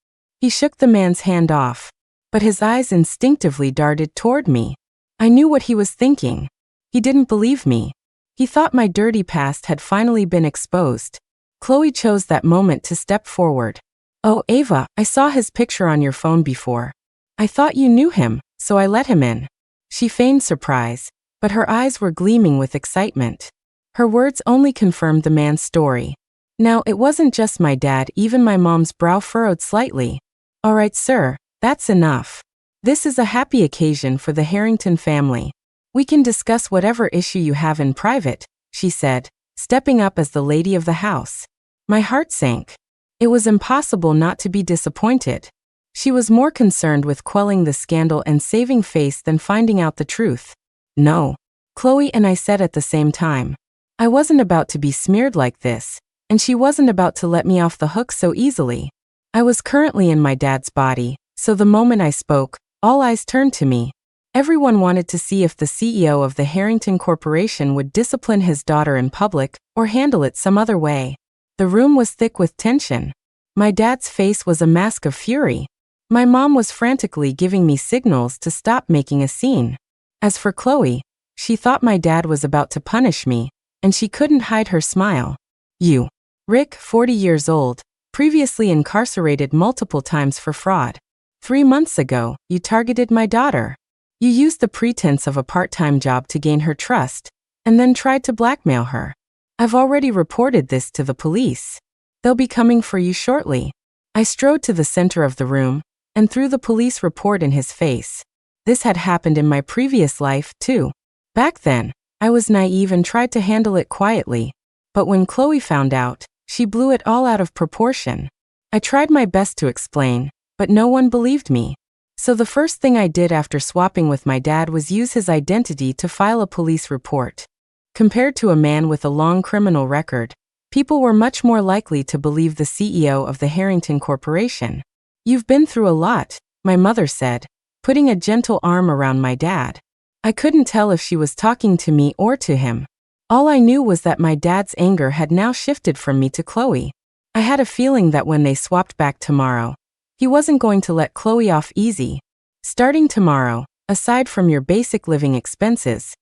He shook the man's hand off, but his eyes instinctively darted toward me. I knew what he was thinking. He didn't believe me. He thought my dirty past had finally been exposed. Chloe chose that moment to step forward. "Oh, Ava, I saw his picture on your phone before. I thought you knew him, so I let him in." She feigned surprise, but her eyes were gleaming with excitement. Her words only confirmed the man's story. Now, it wasn't just my dad, even my mom's brow furrowed slightly. "All right, sir, that's enough. This is a happy occasion for the Harrington family. We can discuss whatever issue you have in private," she said, stepping up as the lady of the house. My heart sank. It was impossible not to be disappointed. She was more concerned with quelling the scandal and saving face than finding out the truth. "No," Chloe and I said at the same time. I wasn't about to be smeared like this, and she wasn't about to let me off the hook so easily. I was currently in my dad's body, so the moment I spoke, all eyes turned to me. Everyone wanted to see if the CEO of the Harrington Corporation would discipline his daughter in public or handle it some other way. The room was thick with tension. My dad's face was a mask of fury. My mom was frantically giving me signals to stop making a scene. As for Chloe, she thought my dad was about to punish me, and she couldn't hide her smile. "You, Rick, 40 years old, previously incarcerated multiple times for fraud. 3 months ago, you targeted my daughter. You used the pretense of a part-time job to gain her trust, and then tried to blackmail her. I've already reported this to the police. They'll be coming for you shortly." I strode to the center of the room, and threw the police report in his face. This had happened in my previous life, too. Back then, I was naive and tried to handle it quietly. But when Chloe found out, she blew it all out of proportion. I tried my best to explain, but no one believed me. So the first thing I did after swapping with my dad was use his identity to file a police report. Compared to a man with a long criminal record, people were much more likely to believe the CEO of the Harrington Corporation. "You've been through a lot," my mother said, putting a gentle arm around my dad. I couldn't tell if she was talking to me or to him. All I knew was that my dad's anger had now shifted from me to Chloe. I had a feeling that when they swapped back tomorrow, he wasn't going to let Chloe off easy. "Starting tomorrow, aside from your basic living expenses,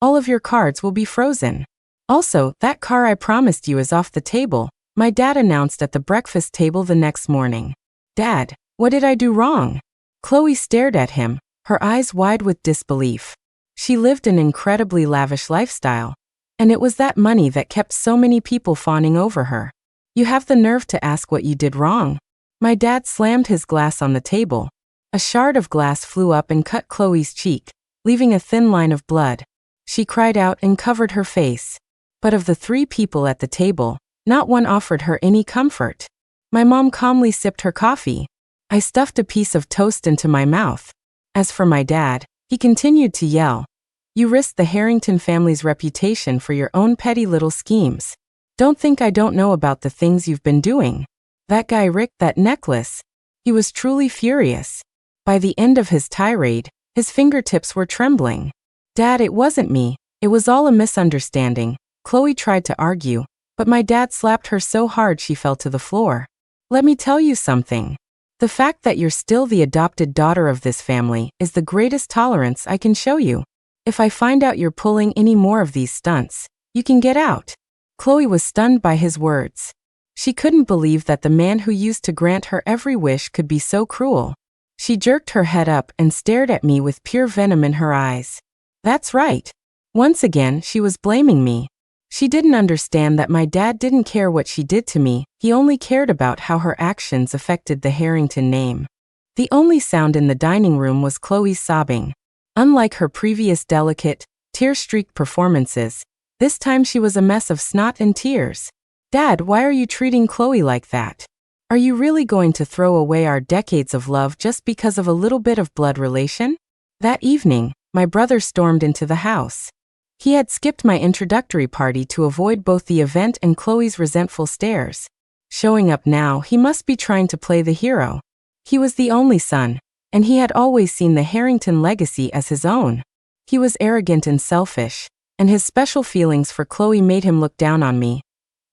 all of your cards will be frozen. Also, that car I promised you is off the table," my dad announced at the breakfast table the next morning. "Dad, what did I do wrong?" Chloe stared at him, her eyes wide with disbelief. She lived an incredibly lavish lifestyle, and it was that money that kept so many people fawning over her. "You have the nerve to ask what you did wrong." My dad slammed his glass on the table. A shard of glass flew up and cut Chloe's cheek, leaving a thin line of blood. She cried out and covered her face. But of the 3 people at the table, not one offered her any comfort. My mom calmly sipped her coffee. I stuffed a piece of toast into my mouth. As for my dad, he continued to yell, "You risked the Harrington family's reputation for your own petty little schemes. Don't think I don't know about the things you've been doing. That guy Rick, that necklace." He was truly furious. By the end of his tirade, his fingertips were trembling. "Dad, it wasn't me. It was all a misunderstanding," Chloe tried to argue, but my dad slapped her so hard she fell to the floor. "Let me tell you something. The fact that you're still the adopted daughter of this family is the greatest tolerance I can show you. If I find out you're pulling any more of these stunts, you can get out." Chloe was stunned by his words. She couldn't believe that the man who used to grant her every wish could be so cruel. She jerked her head up and stared at me with pure venom in her eyes. That's right. Once again, she was blaming me. She didn't understand that my dad didn't care what she did to me, he only cared about how her actions affected the Harrington name. The only sound in the dining room was Chloe's sobbing. Unlike her previous delicate, tear-streaked performances, this time she was a mess of snot and tears. "Dad, why are you treating Chloe like that? Are you really going to throw away our decades of love just because of a little bit of blood relation?" That evening, my brother stormed into the house. He had skipped my introductory party to avoid both the event and Chloe's resentful stares. Showing up now, he must be trying to play the hero. He was the only son, and he had always seen the Harrington legacy as his own. He was arrogant and selfish, and his special feelings for Chloe made him look down on me,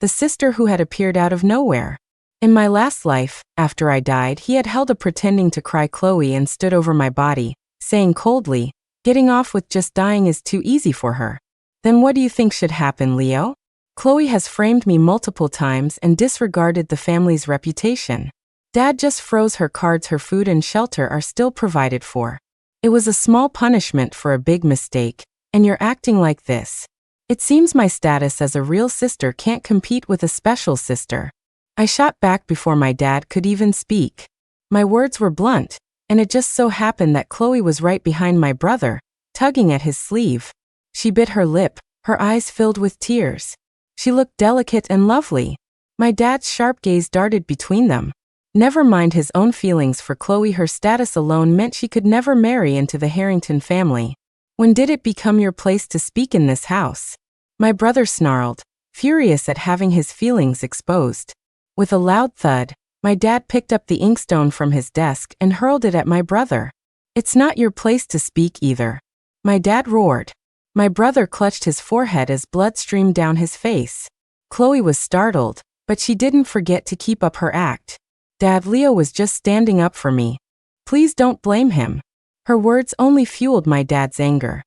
the sister who had appeared out of nowhere. In my last life, after I died, he had held a pretending to cry Chloe and stood over my body, saying coldly, "Getting off with just dying is too easy for her." Then what do you think should happen, Leo? Chloe has framed me multiple times and disregarded the family's reputation. Dad just froze her cards. Her food and shelter are still provided for. It was a small punishment for a big mistake, and you're acting like this. It seems my status as a real sister can't compete with a special sister. I shot back before my dad could even speak. My words were blunt, and it just so happened that Chloe was right behind my brother, tugging at his sleeve. She bit her lip, her eyes filled with tears. She looked delicate and lovely. My dad's sharp gaze darted between them. Never mind his own feelings for Chloe, her status alone meant she could never marry into the Harrington family. When did it become your place to speak in this house? My brother snarled, furious at having his feelings exposed. With a loud thud, my dad picked up the inkstone from his desk and hurled it at my brother. "It's not your place to speak either," my dad roared. My brother clutched his forehead as blood streamed down his face. Chloe was startled, but she didn't forget to keep up her act. "Dad, Leo was just standing up for me. Please don't blame him." Her words only fueled my dad's anger.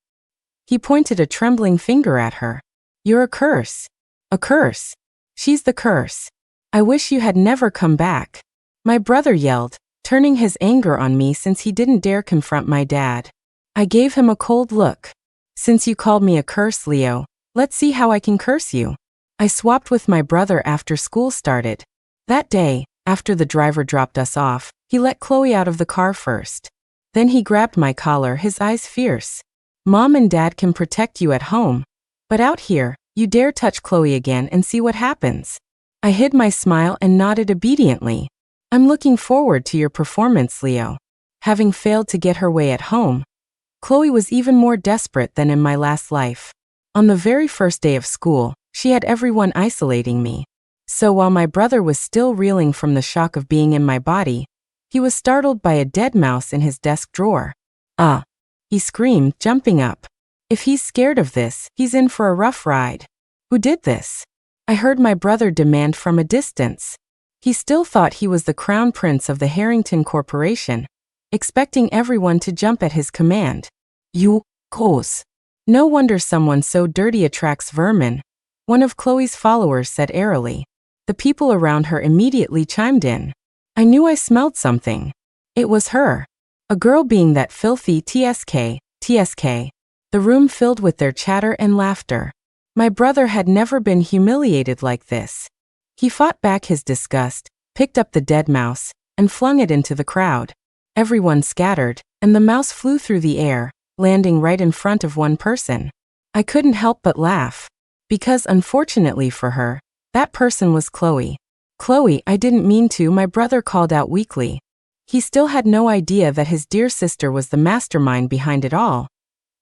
He pointed a trembling finger at her. "You're a curse. A curse. She's the curse. I wish you had never come back," my brother yelled, turning his anger on me since he didn't dare confront my dad. I gave him a cold look. "Since you called me a curse, Leo, let's see how I can curse you." I swapped with my brother after school started. That day, after the driver dropped us off, he let Chloe out of the car first. Then he grabbed my collar, his eyes fierce. "Mom and Dad can protect you at home, but out here, you dare touch Chloe again and see what happens." I hid my smile and nodded obediently. "I'm looking forward to your performance, Leo." Having failed to get her way at home, Chloe was even more desperate than in my last life. On the very first day of school, she had everyone isolating me. So while my brother was still reeling from the shock of being in my body, he was startled by a dead mouse in his desk drawer. "Ah!" he screamed, jumping up. "If he's scared of this, he's in for a rough ride." "Who did this?" I heard my brother demand from a distance. He still thought he was the crown prince of the Harrington Corporation, expecting everyone to jump at his command. "You, cause." "No wonder someone so dirty attracts vermin," one of Chloe's followers said airily. The people around her immediately chimed in. I knew I smelled something. It was her. A girl being that filthy TSK. The room filled with their chatter and laughter. My brother had never been humiliated like this. He fought back his disgust, picked up the dead mouse, and flung it into the crowd. Everyone scattered, and the mouse flew through the air, landing right in front of one person. I couldn't help but laugh. Because unfortunately for her, that person was Chloe. "Chloe, I didn't mean to," my brother called out weakly. He still had no idea that his dear sister was the mastermind behind it all,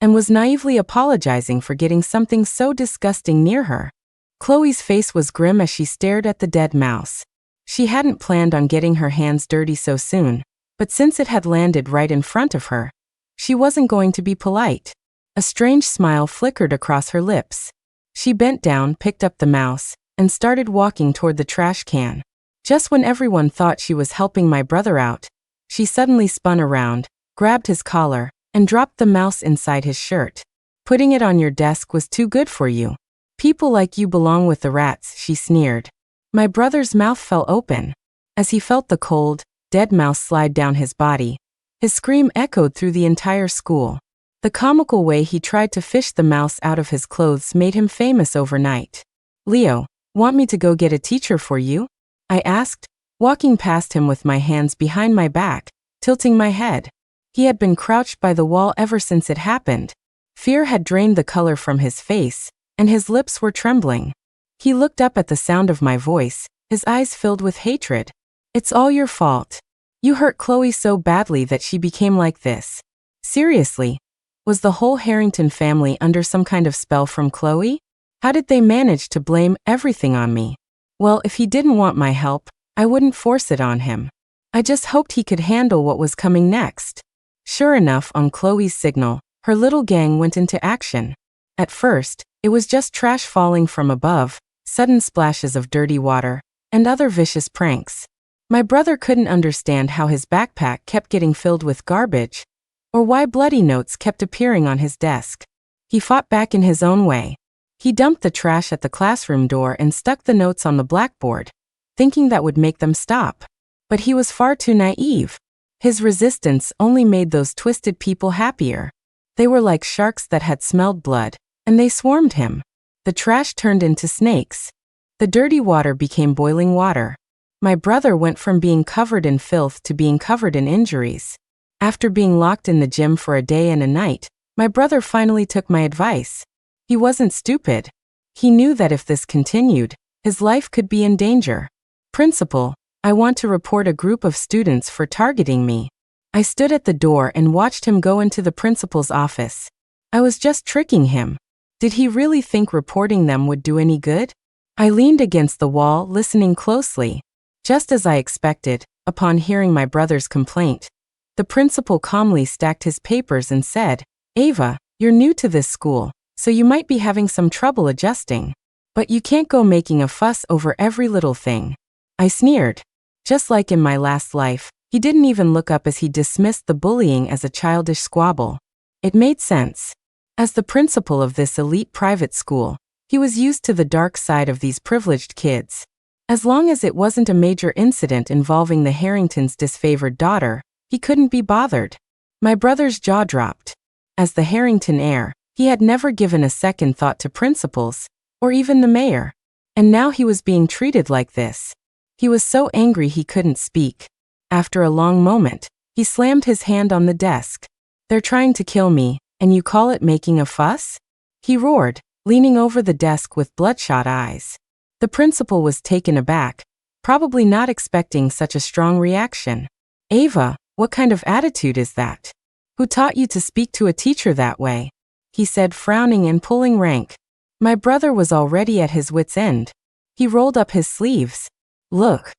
and was naively apologizing for getting something so disgusting near her. Chloe's face was grim as she stared at the dead mouse. She hadn't planned on getting her hands dirty so soon, but since it had landed right in front of her, she wasn't going to be polite. A strange smile flickered across her lips. She bent down, picked up the mouse, and started walking toward the trash can. Just when everyone thought she was helping my brother out, she suddenly spun around, grabbed his collar, and dropped the mouse inside his shirt. "Putting it on your desk was too good for you. People like you belong with the rats," she sneered. My brother's mouth fell open. As he felt the cold, dead mouse slide down his body, his scream echoed through the entire school. The comical way he tried to fish the mouse out of his clothes made him famous overnight. "Leo, want me to go get a teacher for you?" I asked, walking past him with my hands behind my back, tilting my head. He had been crouched by the wall ever since it happened. Fear had drained the color from his face, and his lips were trembling. He looked up at the sound of my voice, his eyes filled with hatred. "It's all your fault. You hurt Chloe so badly that she became like this." Seriously, was the whole Harrington family under some kind of spell from Chloe? How did they manage to blame everything on me? Well, if he didn't want my help, I wouldn't force it on him. I just hoped he could handle what was coming next. Sure enough, on Chloe's signal, her little gang went into action. At first, it was just trash falling from above, sudden splashes of dirty water, and other vicious pranks. My brother couldn't understand how his backpack kept getting filled with garbage, or why bloody notes kept appearing on his desk. He fought back in his own way. He dumped the trash at the classroom door and stuck the notes on the blackboard, thinking that would make them stop. But he was far too naive. His resistance only made those twisted people happier. They were like sharks that had smelled blood, and they swarmed him. The trash turned into snakes. The dirty water became boiling water. My brother went from being covered in filth to being covered in injuries. After being locked in the gym for a day and a night, my brother finally took my advice. He wasn't stupid. He knew that if this continued, his life could be in danger. Principal, I want to report a group of students for targeting me. I stood at the door and watched him go into the principal's office. I was just tricking him. Did he really think reporting them would do any good? I leaned against the wall, listening closely. Just as I expected, upon hearing my brother's complaint, the principal calmly stacked his papers and said, "Ava, you're new to this school, so you might be having some trouble adjusting. But you can't go making a fuss over every little thing." I sneered. Just like in my last life, he didn't even look up as he dismissed the bullying as a childish squabble. It made sense. As the principal of this elite private school, he was used to the dark side of these privileged kids. As long as it wasn't a major incident involving the Harringtons' disfavored daughter, he couldn't be bothered. My brother's jaw dropped. As the Harrington heir, he had never given a second thought to principals, or even the mayor. And now he was being treated like this. He was so angry he couldn't speak. After a long moment, he slammed his hand on the desk. "They're trying to kill me, and you call it making a fuss?" he roared, leaning over the desk with bloodshot eyes. The principal was taken aback, probably not expecting such a strong reaction. "Ava, what kind of attitude is that? Who taught you to speak to a teacher that way?" he said, frowning and pulling rank. My brother was already at his wit's end. He rolled up his sleeves. Look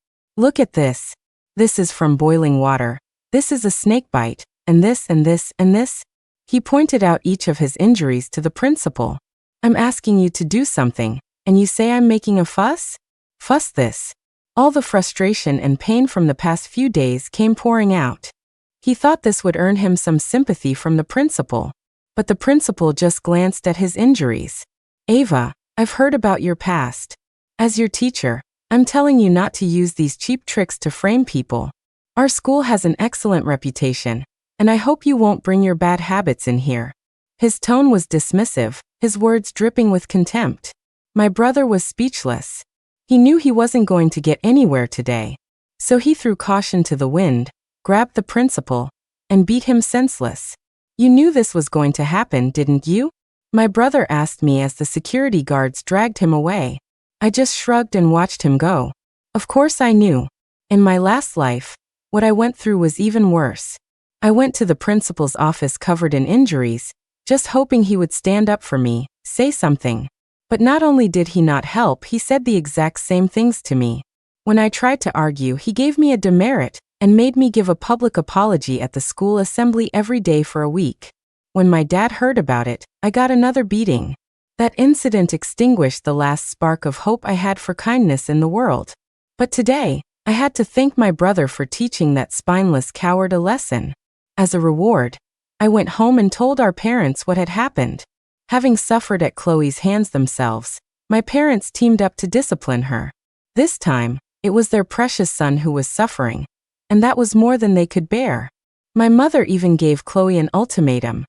at this. This is from boiling water. This is a snake bite, and this and this and this." He pointed out each of his injuries to the principal. "I'm asking you to do something, and you say I'm making a fuss? Fuss this." All the frustration and pain from the past few days came pouring out. He thought this would earn him some sympathy from the principal. But the principal just glanced at his injuries. "Ava, I've heard about your past. As your teacher, I'm telling you not to use these cheap tricks to frame people. Our school has an excellent reputation, and I hope you won't bring your bad habits in here." His tone was dismissive, his words dripping with contempt. My brother was speechless. He knew he wasn't going to get anywhere today. So he threw caution to the wind, grabbed the principal, and beat him senseless. "You knew this was going to happen, didn't you?" my brother asked me as the security guards dragged him away. I just shrugged and watched him go. Of course I knew. In my last life, what I went through was even worse. I went to the principal's office covered in injuries, just hoping he would stand up for me, say something. But not only did he not help, he said the exact same things to me. When I tried to argue, he gave me a demerit and made me give a public apology at the school assembly every day for a week. When my dad heard about it, I got another beating. That incident extinguished the last spark of hope I had for kindness in the world. But today, I had to thank my brother for teaching that spineless coward a lesson. As a reward, I went home and told our parents what had happened. Having suffered at Chloe's hands themselves, my parents teamed up to discipline her. This time, it was their precious son who was suffering, and that was more than they could bear. My mother even gave Chloe an ultimatum.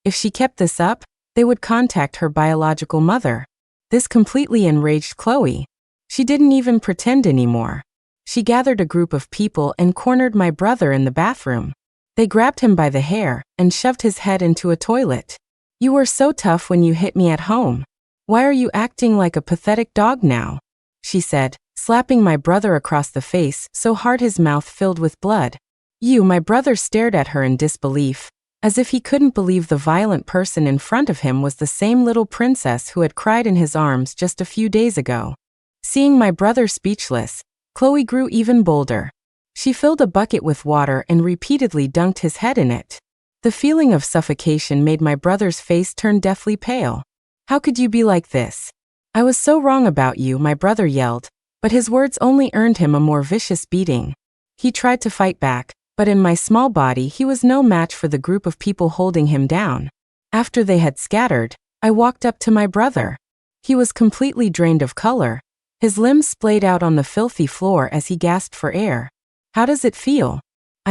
If she kept this up, they would contact her biological mother. This completely enraged Chloe. She didn't even pretend anymore. She gathered a group of people and cornered my brother in the bathroom. They grabbed him by the hair and shoved his head into a toilet. "You were so tough when you hit me at home. Why are you acting like a pathetic dog now?" she said, slapping my brother across the face so hard his mouth filled with blood. My brother stared at her in disbelief, as if he couldn't believe the violent person in front of him was the same little princess who had cried in his arms just a few days ago. Seeing my brother speechless, Chloe grew even bolder. She filled a bucket with water and repeatedly dunked his head in it. The feeling of suffocation made my brother's face turn deathly pale. "How could you be like this? I was so wrong about you," my brother yelled, But his words only earned him a more vicious beating. He tried to fight back, but in my small body he was no match for the group of people holding him down. After they had scattered, I walked up to my brother. He was completely drained of color. His limbs splayed out on the filthy floor as he gasped for air. "How does it feel?"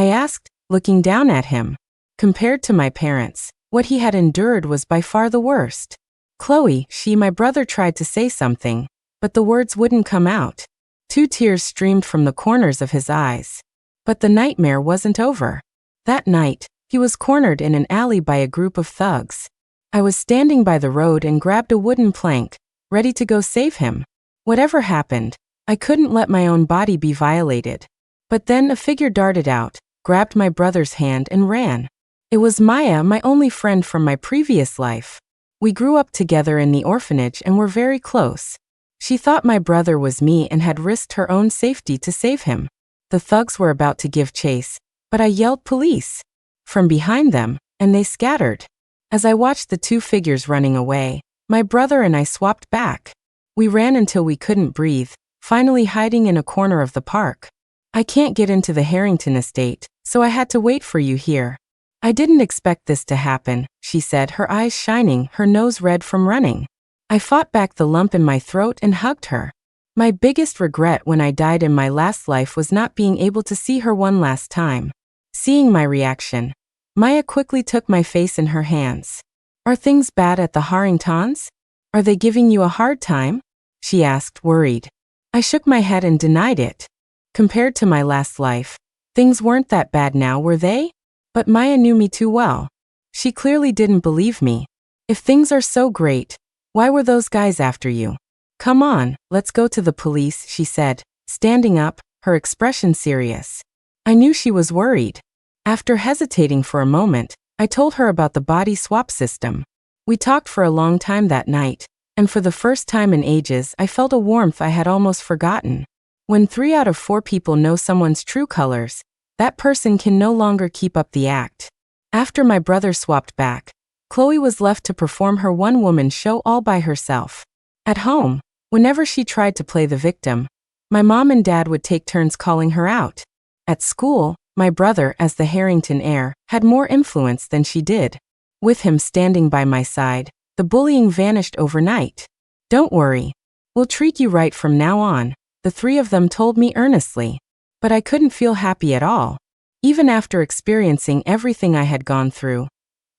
I asked, looking down at him. Compared to my parents, what he had endured was by far the worst. "Chloe," my brother tried to say something, but the words wouldn't come out. 2 tears streamed from the corners of his eyes. But the nightmare wasn't over. That night, he was cornered in an alley by a group of thugs. I was standing by the road and grabbed a wooden plank, ready to go save him. Whatever happened, I couldn't let my own body be violated. But then a figure darted out, grabbed my brother's hand and ran. It was Maya, my only friend from my previous life. We grew up together in the orphanage and were very close. She thought my brother was me and had risked her own safety to save him. The thugs were about to give chase, but I yelled police from behind them, and they scattered. As I watched the 2 figures running away, my brother and I swapped back. We ran until we couldn't breathe, finally hiding in a corner of the park. "I can't get into the Harrington estate, so I had to wait for you here." "I didn't expect this to happen," she said, her eyes shining, her nose red from running. I fought back the lump in my throat and hugged her. My biggest regret when I died in my last life was not being able to see her one last time. Seeing my reaction, Maya quickly took my face in her hands. "Are things bad at the Harringtons? Are they giving you a hard time?" she asked, worried. I shook my head and denied it. Compared to my last life, things weren't that bad now, were they? But Maya knew me too well. She clearly didn't believe me. "If things are so great, why were those guys after you? Come on, let's go to the police," she said, standing up, her expression serious. I knew she was worried. After hesitating for a moment, I told her about the body swap system. We talked for a long time that night, and for the first time in ages I felt a warmth I had almost forgotten. When 3 out of 4 people know someone's true colors, that person can no longer keep up the act. After my brother swapped back, Chloe was left to perform her one-woman show all by herself. At home, whenever she tried to play the victim, my mom and dad would take turns calling her out. At school, my brother, as the Harrington heir, had more influence than she did. With him standing by my side, the bullying vanished overnight. "Don't worry. We'll treat you right from now on," the 3 of them told me earnestly. But I couldn't feel happy at all. Even after experiencing everything I had gone through,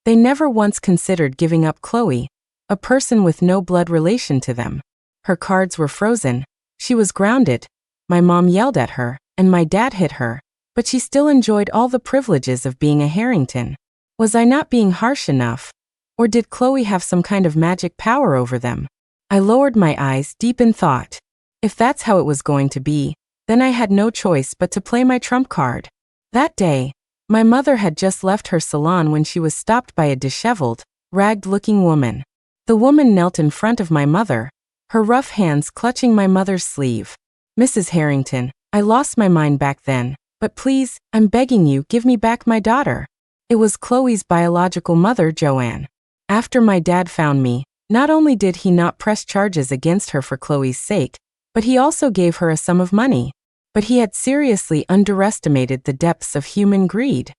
they never once considered giving up Chloe, a person with no blood relation to them. Her cards were frozen. She was grounded. My mom yelled at her, and my dad hit her, but she still enjoyed all the privileges of being a Harrington. Was I not being harsh enough? Or did Chloe have some kind of magic power over them? I lowered my eyes, deep in thought. If that's how it was going to be, then I had no choice but to play my trump card. That day, my mother had just left her salon when she was stopped by a disheveled, ragged-looking woman. The woman knelt in front of my mother, her rough hands clutching my mother's sleeve. "Mrs. Harrington, I lost my mind back then, but please, I'm begging you, give me back my daughter." It was Chloe's biological mother, Joanne. After my dad found me, not only did he not press charges against her for Chloe's sake, but he also gave her a sum of money. But he had seriously underestimated the depths of human greed.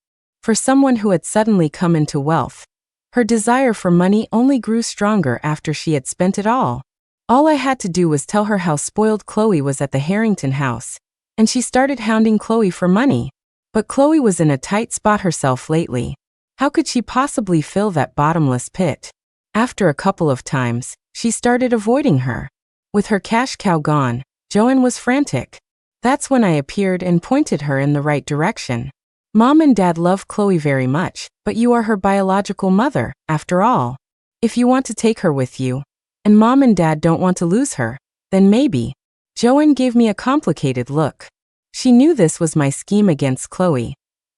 For someone who had suddenly come into wealth, her desire for money only grew stronger after she had spent it all. All I had to do was tell her how spoiled Chloe was at the Harrington house, and she started hounding Chloe for money. But Chloe was in a tight spot herself lately. How could she possibly fill that bottomless pit? After a couple of times, she started avoiding her. With her cash cow gone, Joanne was frantic. That's when I appeared and pointed her in the right direction. "Mom and Dad love Chloe very much, but you are her biological mother, after all. If you want to take her with you, and Mom and Dad don't want to lose her, then maybe." Joanne gave me a complicated look. She knew this was my scheme against Chloe,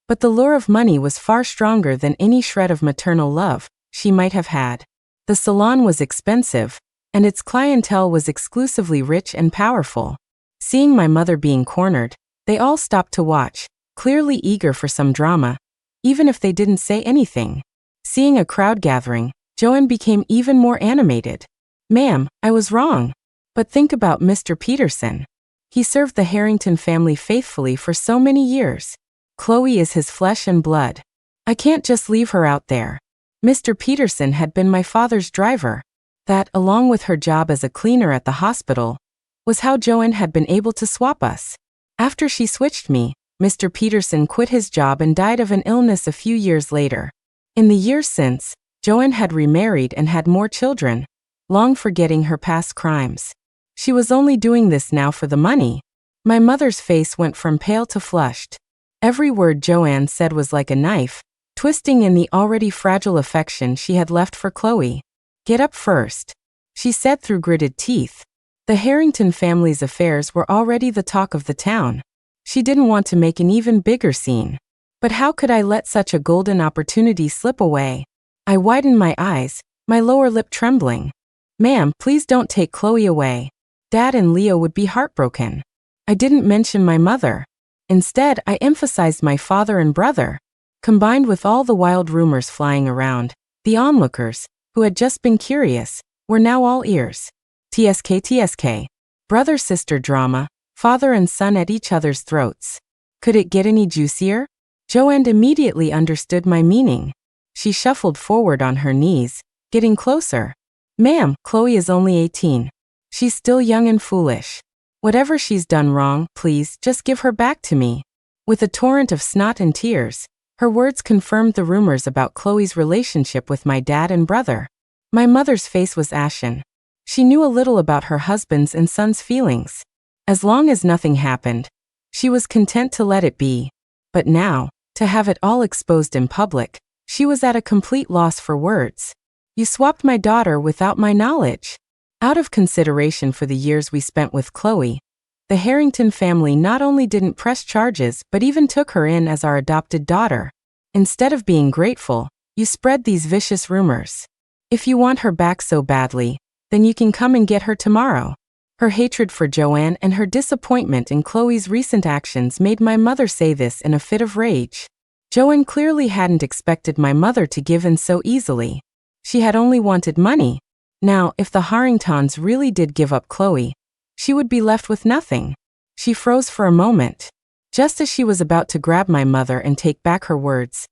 but the lure of money was far stronger than any shred of maternal love she might have had. The salon was expensive, and its clientele was exclusively rich and powerful. Seeing my mother being cornered, they all stopped to watch, clearly eager for some drama, even if they didn't say anything. Seeing a crowd gathering, Joanne became even more animated. "Ma'am, I was wrong. But think about Mr. Peterson. He served the Harrington family faithfully for so many years. Chloe is his flesh and blood. I can't just leave her out there. Mr. Peterson had been my father's driver. That, along with her job as a cleaner at the hospital, was how Joanne had been able to swap us. After she switched me, Mr. Peterson quit his job and died of an illness a few years later. In the years since, Joanne had remarried and had more children, long forgetting her past crimes. She was only doing this now for the money. My mother's face went from pale to flushed. Every word Joanne said was like a knife, twisting in the already fragile affection she had left for Chloe. "Get up first," she said through gritted teeth. The Harrington family's affairs were already the talk of the town. She didn't want to make an even bigger scene. But how could I let such a golden opportunity slip away? I widened my eyes, my lower lip trembling. "Ma'am, please don't take Chloe away. Dad and Leo would be heartbroken." I didn't mention my mother. Instead, I emphasized my father and brother. Combined with all the wild rumors flying around, the onlookers, who had just been curious, were now all ears. TSK. Brother-sister drama, father and son at each other's throats. Could it get any juicier? Joanne immediately understood my meaning. She shuffled forward on her knees, getting closer. "Ma'am, Chloe is only 18. She's still young and foolish. Whatever she's done wrong, please just give her back to me." With a torrent of snot and tears, her words confirmed the rumors about Chloe's relationship with my dad and brother. My mother's face was ashen. She knew a little about her husband's and son's feelings. As long as nothing happened, she was content to let it be. But now, to have it all exposed in public, she was at a complete loss for words. "You swapped my daughter without my knowledge." Out of consideration for the years we spent with Chloe, the Harrington family not only didn't press charges but even took her in as our adopted daughter. Instead of being grateful, you spread these vicious rumors. "If you want her back so badly, then you can come and get her tomorrow." Her hatred for Joanne and her disappointment in Chloe's recent actions made my mother say this in a fit of rage. Joanne clearly hadn't expected my mother to give in so easily. She had only wanted money. Now, if the Harringtons really did give up Chloe, she would be left with nothing. She froze for a moment. Just as she was about to grab my mother and take back her words,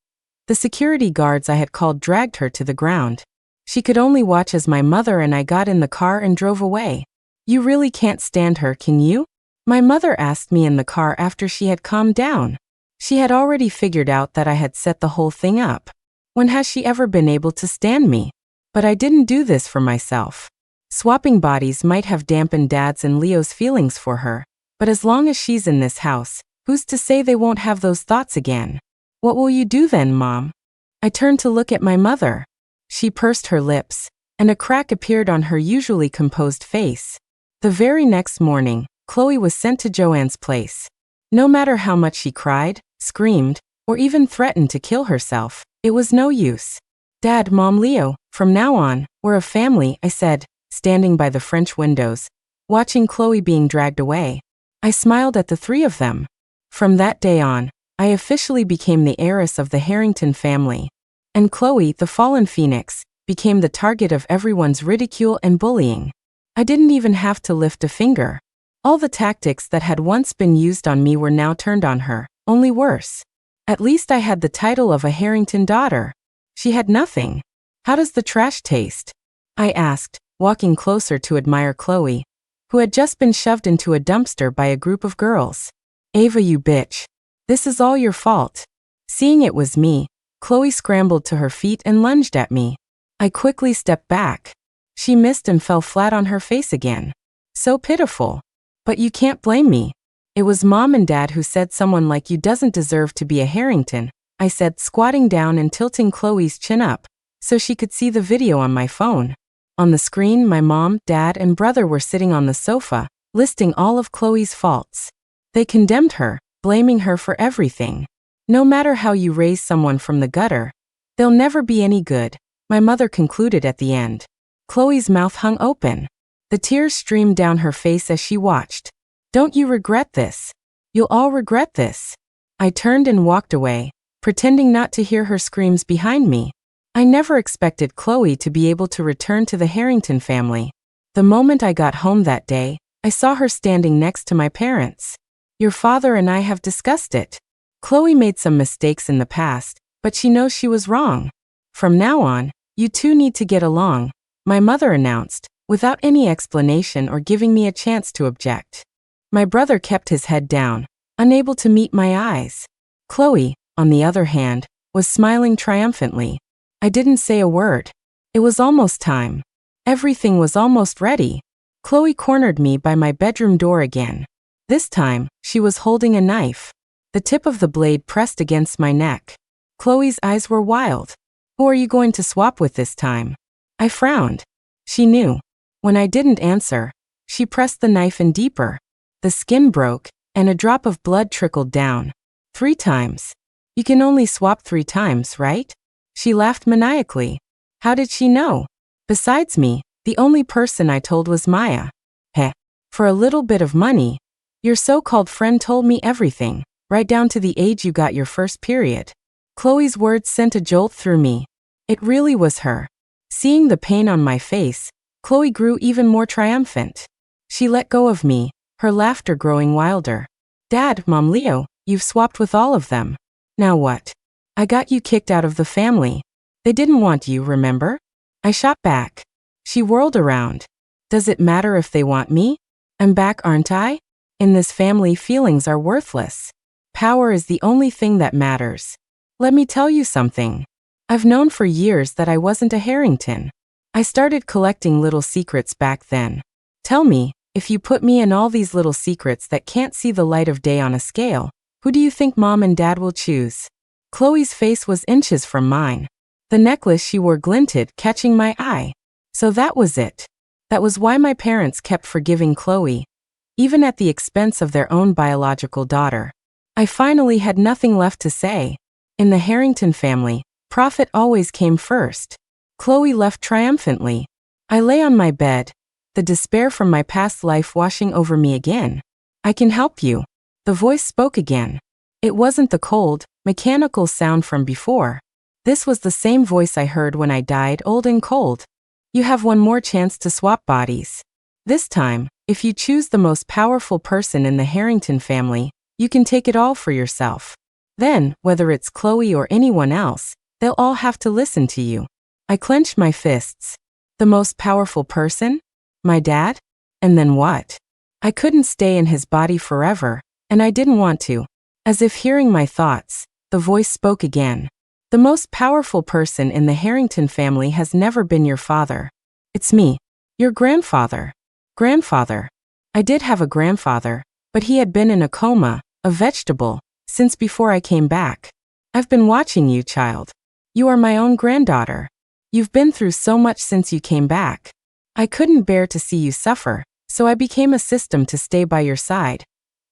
the security guards I had called dragged her to the ground. She could only watch as my mother and I got in the car and drove away. "You really can't stand her, can you?" my mother asked me in the car after she had calmed down. She had already figured out that I had set the whole thing up. When has she ever been able to stand me? But I didn't do this for myself. Swapping bodies might have dampened Dad's and Leo's feelings for her, but as long as she's in this house, who's to say they won't have those thoughts again? "What will you do then, Mom?" I turned to look at my mother. She pursed her lips, and a crack appeared on her usually composed face. The very next morning, Chloe was sent to Joanne's place. No matter how much she cried, screamed, or even threatened to kill herself, it was no use. "Dad, Mom, Leo, from now on, we're a family," I said, standing by the French windows, watching Chloe being dragged away. I smiled at the three of them. From that day on, I officially became the heiress of the Harrington family. And Chloe, the fallen phoenix, became the target of everyone's ridicule and bullying. I didn't even have to lift a finger. All the tactics that had once been used on me were now turned on her, only worse. At least I had the title of a Harrington daughter. She had nothing. "How does the trash taste?" I asked, walking closer to admire Chloe, who had just been shoved into a dumpster by a group of girls. "Ava, you bitch. This is all your fault." Seeing it was me, Chloe scrambled to her feet and lunged at me. I quickly stepped back. She missed and fell flat on her face again. So pitiful. "But you can't blame me. It was Mom and Dad who said someone like you doesn't deserve to be a Harrington," I said, squatting down and tilting Chloe's chin up so she could see the video on my phone. On the screen, my mom, dad, and brother were sitting on the sofa, listing all of Chloe's faults. They condemned her, blaming her for everything. "No matter how you raise someone from the gutter, they'll never be any good," my mother concluded at the end. Chloe's mouth hung open. The tears streamed down her face as she watched. "Don't you regret this? You'll all regret this." I turned and walked away, pretending not to hear her screams behind me. I never expected Chloe to be able to return to the Harrington family. The moment I got home that day, I I saw her standing next to my parents. Your father and I have discussed it. Chloe made some mistakes in the past, but she knows she was wrong. From now on, you two need to get along, my mother announced, without any explanation or giving me a chance to object. My brother kept his head down, unable to meet my eyes. Chloe, on the other hand, was smiling triumphantly. I didn't say a word. It was almost time. Everything was almost ready. Chloe cornered me by my bedroom door again. This time, she was holding a knife. The tip of the blade pressed against my neck. Chloe's eyes were wild. Who are you going to swap with this time? I frowned. She knew. When I didn't answer, she pressed the knife in deeper. The skin broke, and a drop of blood trickled down. 3 times. You can only swap 3 times, right? She laughed maniacally. How did she know? Besides me, the only person I told was Maya. Heh. For a little bit of money, your so-called friend told me everything, right down to the age you got your first period. Chloe's words sent a jolt through me. It really was her. Seeing the pain on my face, Chloe grew even more triumphant. She let go of me, her laughter growing wilder. Dad, Mom, Leo, you've swapped with all of them. Now what? I got you kicked out of the family. They didn't want you, remember? I shot back. She whirled around. Does it matter if they want me? I'm back, aren't I? In this family, feelings are worthless. Power is the only thing that matters. Let me tell you something. I've known for years that I wasn't a Harrington. I started collecting little secrets back then. Tell me, if you put me in all these little secrets that can't see the light of day on a scale, who do you think Mom and Dad will choose? Chloe's face was inches from mine. The necklace she wore glinted, catching my eye. So that was it. That was why my parents kept forgiving Chloe, even at the expense of their own biological daughter. I finally had nothing left to say. In the Harrington family, profit always came first. Chloe left triumphantly. I lay on my bed, the despair from my past life washing over me again. I can help you. The voice spoke again. It wasn't the cold, mechanical sound from before. This was the same voice I heard when I died, old and cold. You have one more chance to swap bodies. This time, if you choose the most powerful person in the Harrington family, you can take it all for yourself. Then, whether it's Chloe or anyone else, they'll all have to listen to you. I clenched my fists. The most powerful person? My dad? And then what? I couldn't stay in his body forever, and I didn't want to. As if hearing my thoughts, the voice spoke again. The most powerful person in the Harrington family has never been your father. It's me, your grandfather. Grandfather. I did have a grandfather, but he had been in a coma, a vegetable, since before I came back. I've been watching you, child. You are my own granddaughter. You've been through so much since you came back. I couldn't bear to see you suffer, so I became a system to stay by your side,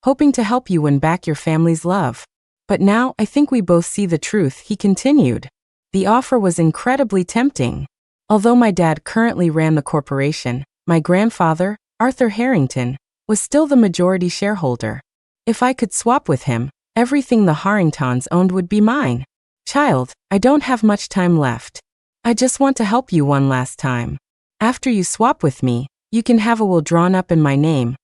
hoping to help you win back your family's love. But now I think we both see the truth, he continued. The offer was incredibly tempting. Although my dad currently ran the corporation, my grandfather, Arthur Harrington, was still the majority shareholder. If I could swap with him, everything the Harringtons owned would be mine. Child, I don't have much time left. I just want to help you one last time. After you swap with me, you can have a will drawn up in my name,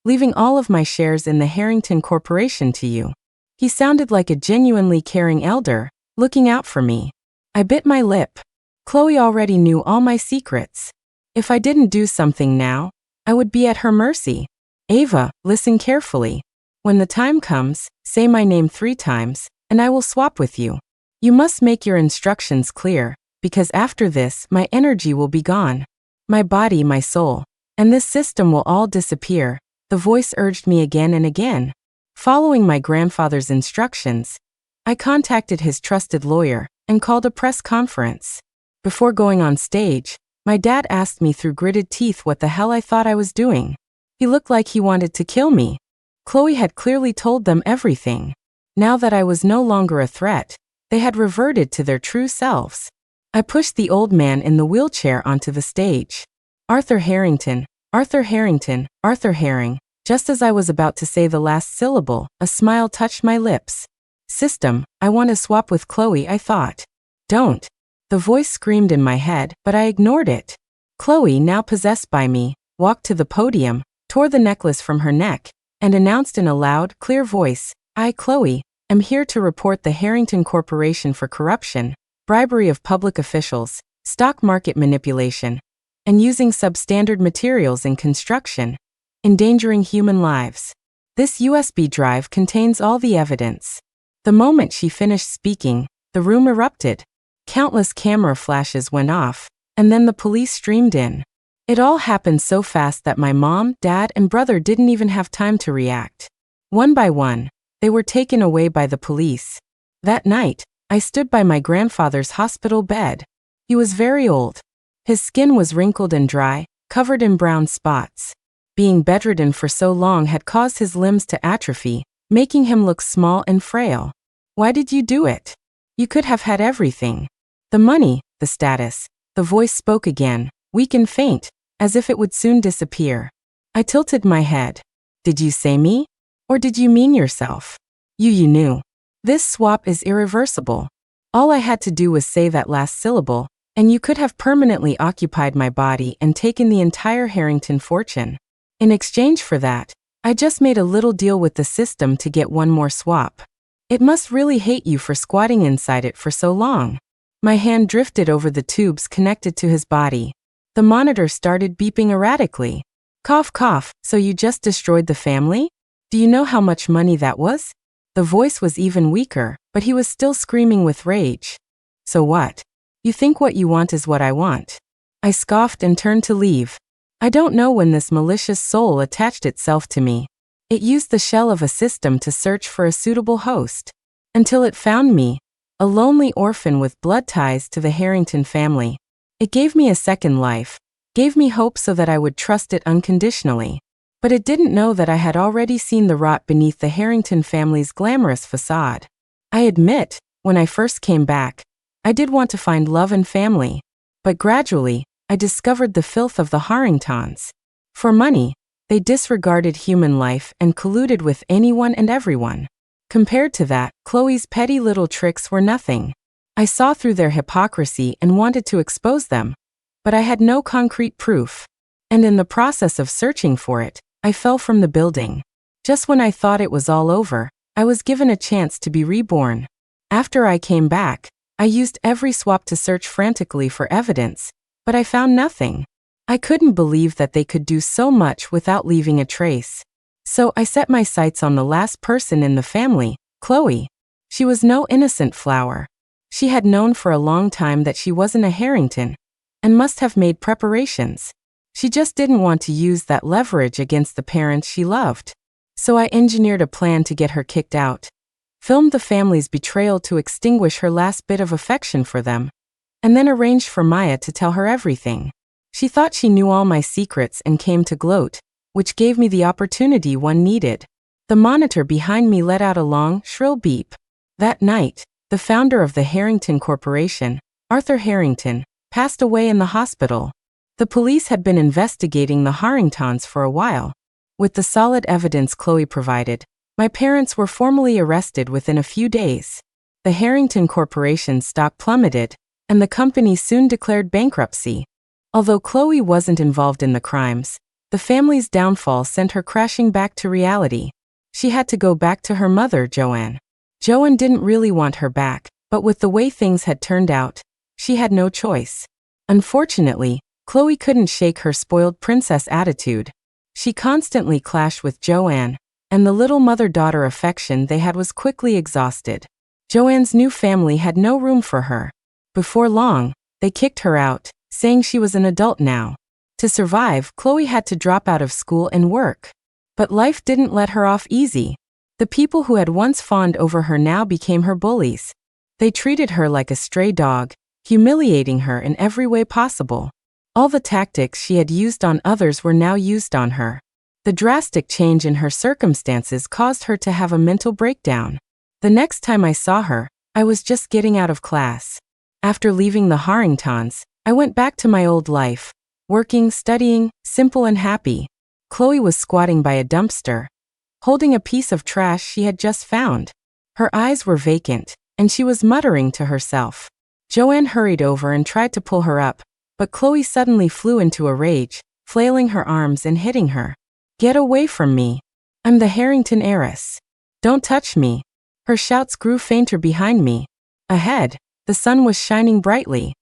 leaving all of my shares in the Harrington Corporation to you. He sounded like a genuinely caring elder, looking out for me. I bit my lip. Chloe already knew all my secrets. If I didn't do something now, I would be at her mercy. Ava, listen carefully. When the time comes, say my name 3 times, and I will swap with you. You must make your instructions clear, because after this, my energy will be gone. My body, my soul, and this system will all disappear, the voice urged me again and again. Following my grandfather's instructions, I contacted his trusted lawyer and called a press conference. Before going on stage, my dad asked me through gritted teeth what the hell I thought I was doing. He looked like he wanted to kill me. Chloe had clearly told them everything. Now that I was no longer a threat, they had reverted to their true selves. I pushed the old man in the wheelchair onto the stage. Arthur Harrington, Arthur Harrington, Arthur Herring. Just as I was about to say the last syllable, a smile touched my lips. System, I want to swap with Chloe, I thought. Don't. The voice screamed in my head, but I ignored it. Chloe, now possessed by me, walked to the podium, tore the necklace from her neck, and announced in a loud, clear voice, "I, Chloe, am here to report the Harrington Corporation for corruption, bribery of public officials, stock market manipulation, and using substandard materials in construction, endangering human lives. This USB drive contains all the evidence." The moment she finished speaking, the room erupted. Countless camera flashes went off, and then the police streamed in. It all happened so fast that my mom, dad, and brother didn't even have time to react. One by one, they were taken away by the police. That night, I stood by my grandfather's hospital bed. He was very old. His skin was wrinkled and dry, covered in brown spots. Being bedridden for so long had caused his limbs to atrophy, making him look small and frail. "Why did you do it? You could have had everything. The money, the status." The voice spoke again, weak and faint, as if it would soon disappear. I tilted my head. "Did you say me? Or did you mean yourself? You knew. This swap is irreversible. All I had to do was say that last syllable, and you could have permanently occupied my body and taken the entire Harrington fortune. In exchange for that, I just made a little deal with the system to get one more swap. It must really hate you for squatting inside it for so long." My hand drifted over the tubes connected to his body. The monitor started beeping erratically. "Cough, cough, so you just destroyed the family? Do you know how much money that was?" The voice was even weaker, but he was still screaming with rage. "So what? You think what you want is what I want?" I scoffed and turned to leave. I don't know when this malicious soul attached itself to me. It used the shell of a system to search for a suitable host. Until it found me, a lonely orphan with blood ties to the Harrington family. It gave me a second life, gave me hope so that I would trust it unconditionally. But it didn't know that I had already seen the rot beneath the Harrington family's glamorous facade. I admit, when I first came back, I did want to find love and family. But gradually, I discovered the filth of the Harringtons. For money, they disregarded human life and colluded with anyone and everyone. Compared to that, Chloe's petty little tricks were nothing. I saw through their hypocrisy and wanted to expose them, but I had no concrete proof. And in the process of searching for it, I fell from the building. Just when I thought it was all over, I was given a chance to be reborn. After I came back, I used every swap to search frantically for evidence, but I found nothing. I couldn't believe that they could do so much without leaving a trace. So I set my sights on the last person in the family, Chloe. She was no innocent flower. She had known for a long time that she wasn't a Harrington, and must have made preparations. She just didn't want to use that leverage against the parents she loved. So I engineered a plan to get her kicked out, filmed the family's betrayal to extinguish her last bit of affection for them, and then arranged for Maya to tell her everything. She thought she knew all my secrets and came to gloat, which gave me the opportunity one needed. The monitor behind me let out a long, shrill beep. That night, the founder of the Harrington Corporation, Arthur Harrington, passed away in the hospital. The police had been investigating the Harringtons for a while. With the solid evidence Chloe provided, my parents were formally arrested within a few days. The Harrington Corporation's stock plummeted, and the company soon declared bankruptcy. Although Chloe wasn't involved in the crimes, the family's downfall sent her crashing back to reality. She had to go back to her mother, Joanne. Joanne didn't really want her back, but with the way things had turned out, she had no choice. Unfortunately, Chloe couldn't shake her spoiled princess attitude. She constantly clashed with Joanne, and the little mother-daughter affection they had was quickly exhausted. Joanne's new family had no room for her. Before long, they kicked her out, saying she was an adult now. To survive, Chloe had to drop out of school and work. But life didn't let her off easy. The people who had once fawned over her now became her bullies. They treated her like a stray dog, humiliating her in every way possible. All the tactics she had used on others were now used on her. The drastic change in her circumstances caused her to have a mental breakdown. The next time I saw her, I was just getting out of class. After leaving the Harringtons, I went back to my old life, working, studying, simple and happy. Chloe was squatting by a dumpster, holding a piece of trash she had just found. Her eyes were vacant, and she was muttering to herself. Joanne hurried over and tried to pull her up, but Chloe suddenly flew into a rage, flailing her arms and hitting her. Get away from me. I'm the Harrington heiress. Don't touch me. Her shouts grew fainter behind me. Ahead, the sun was shining brightly,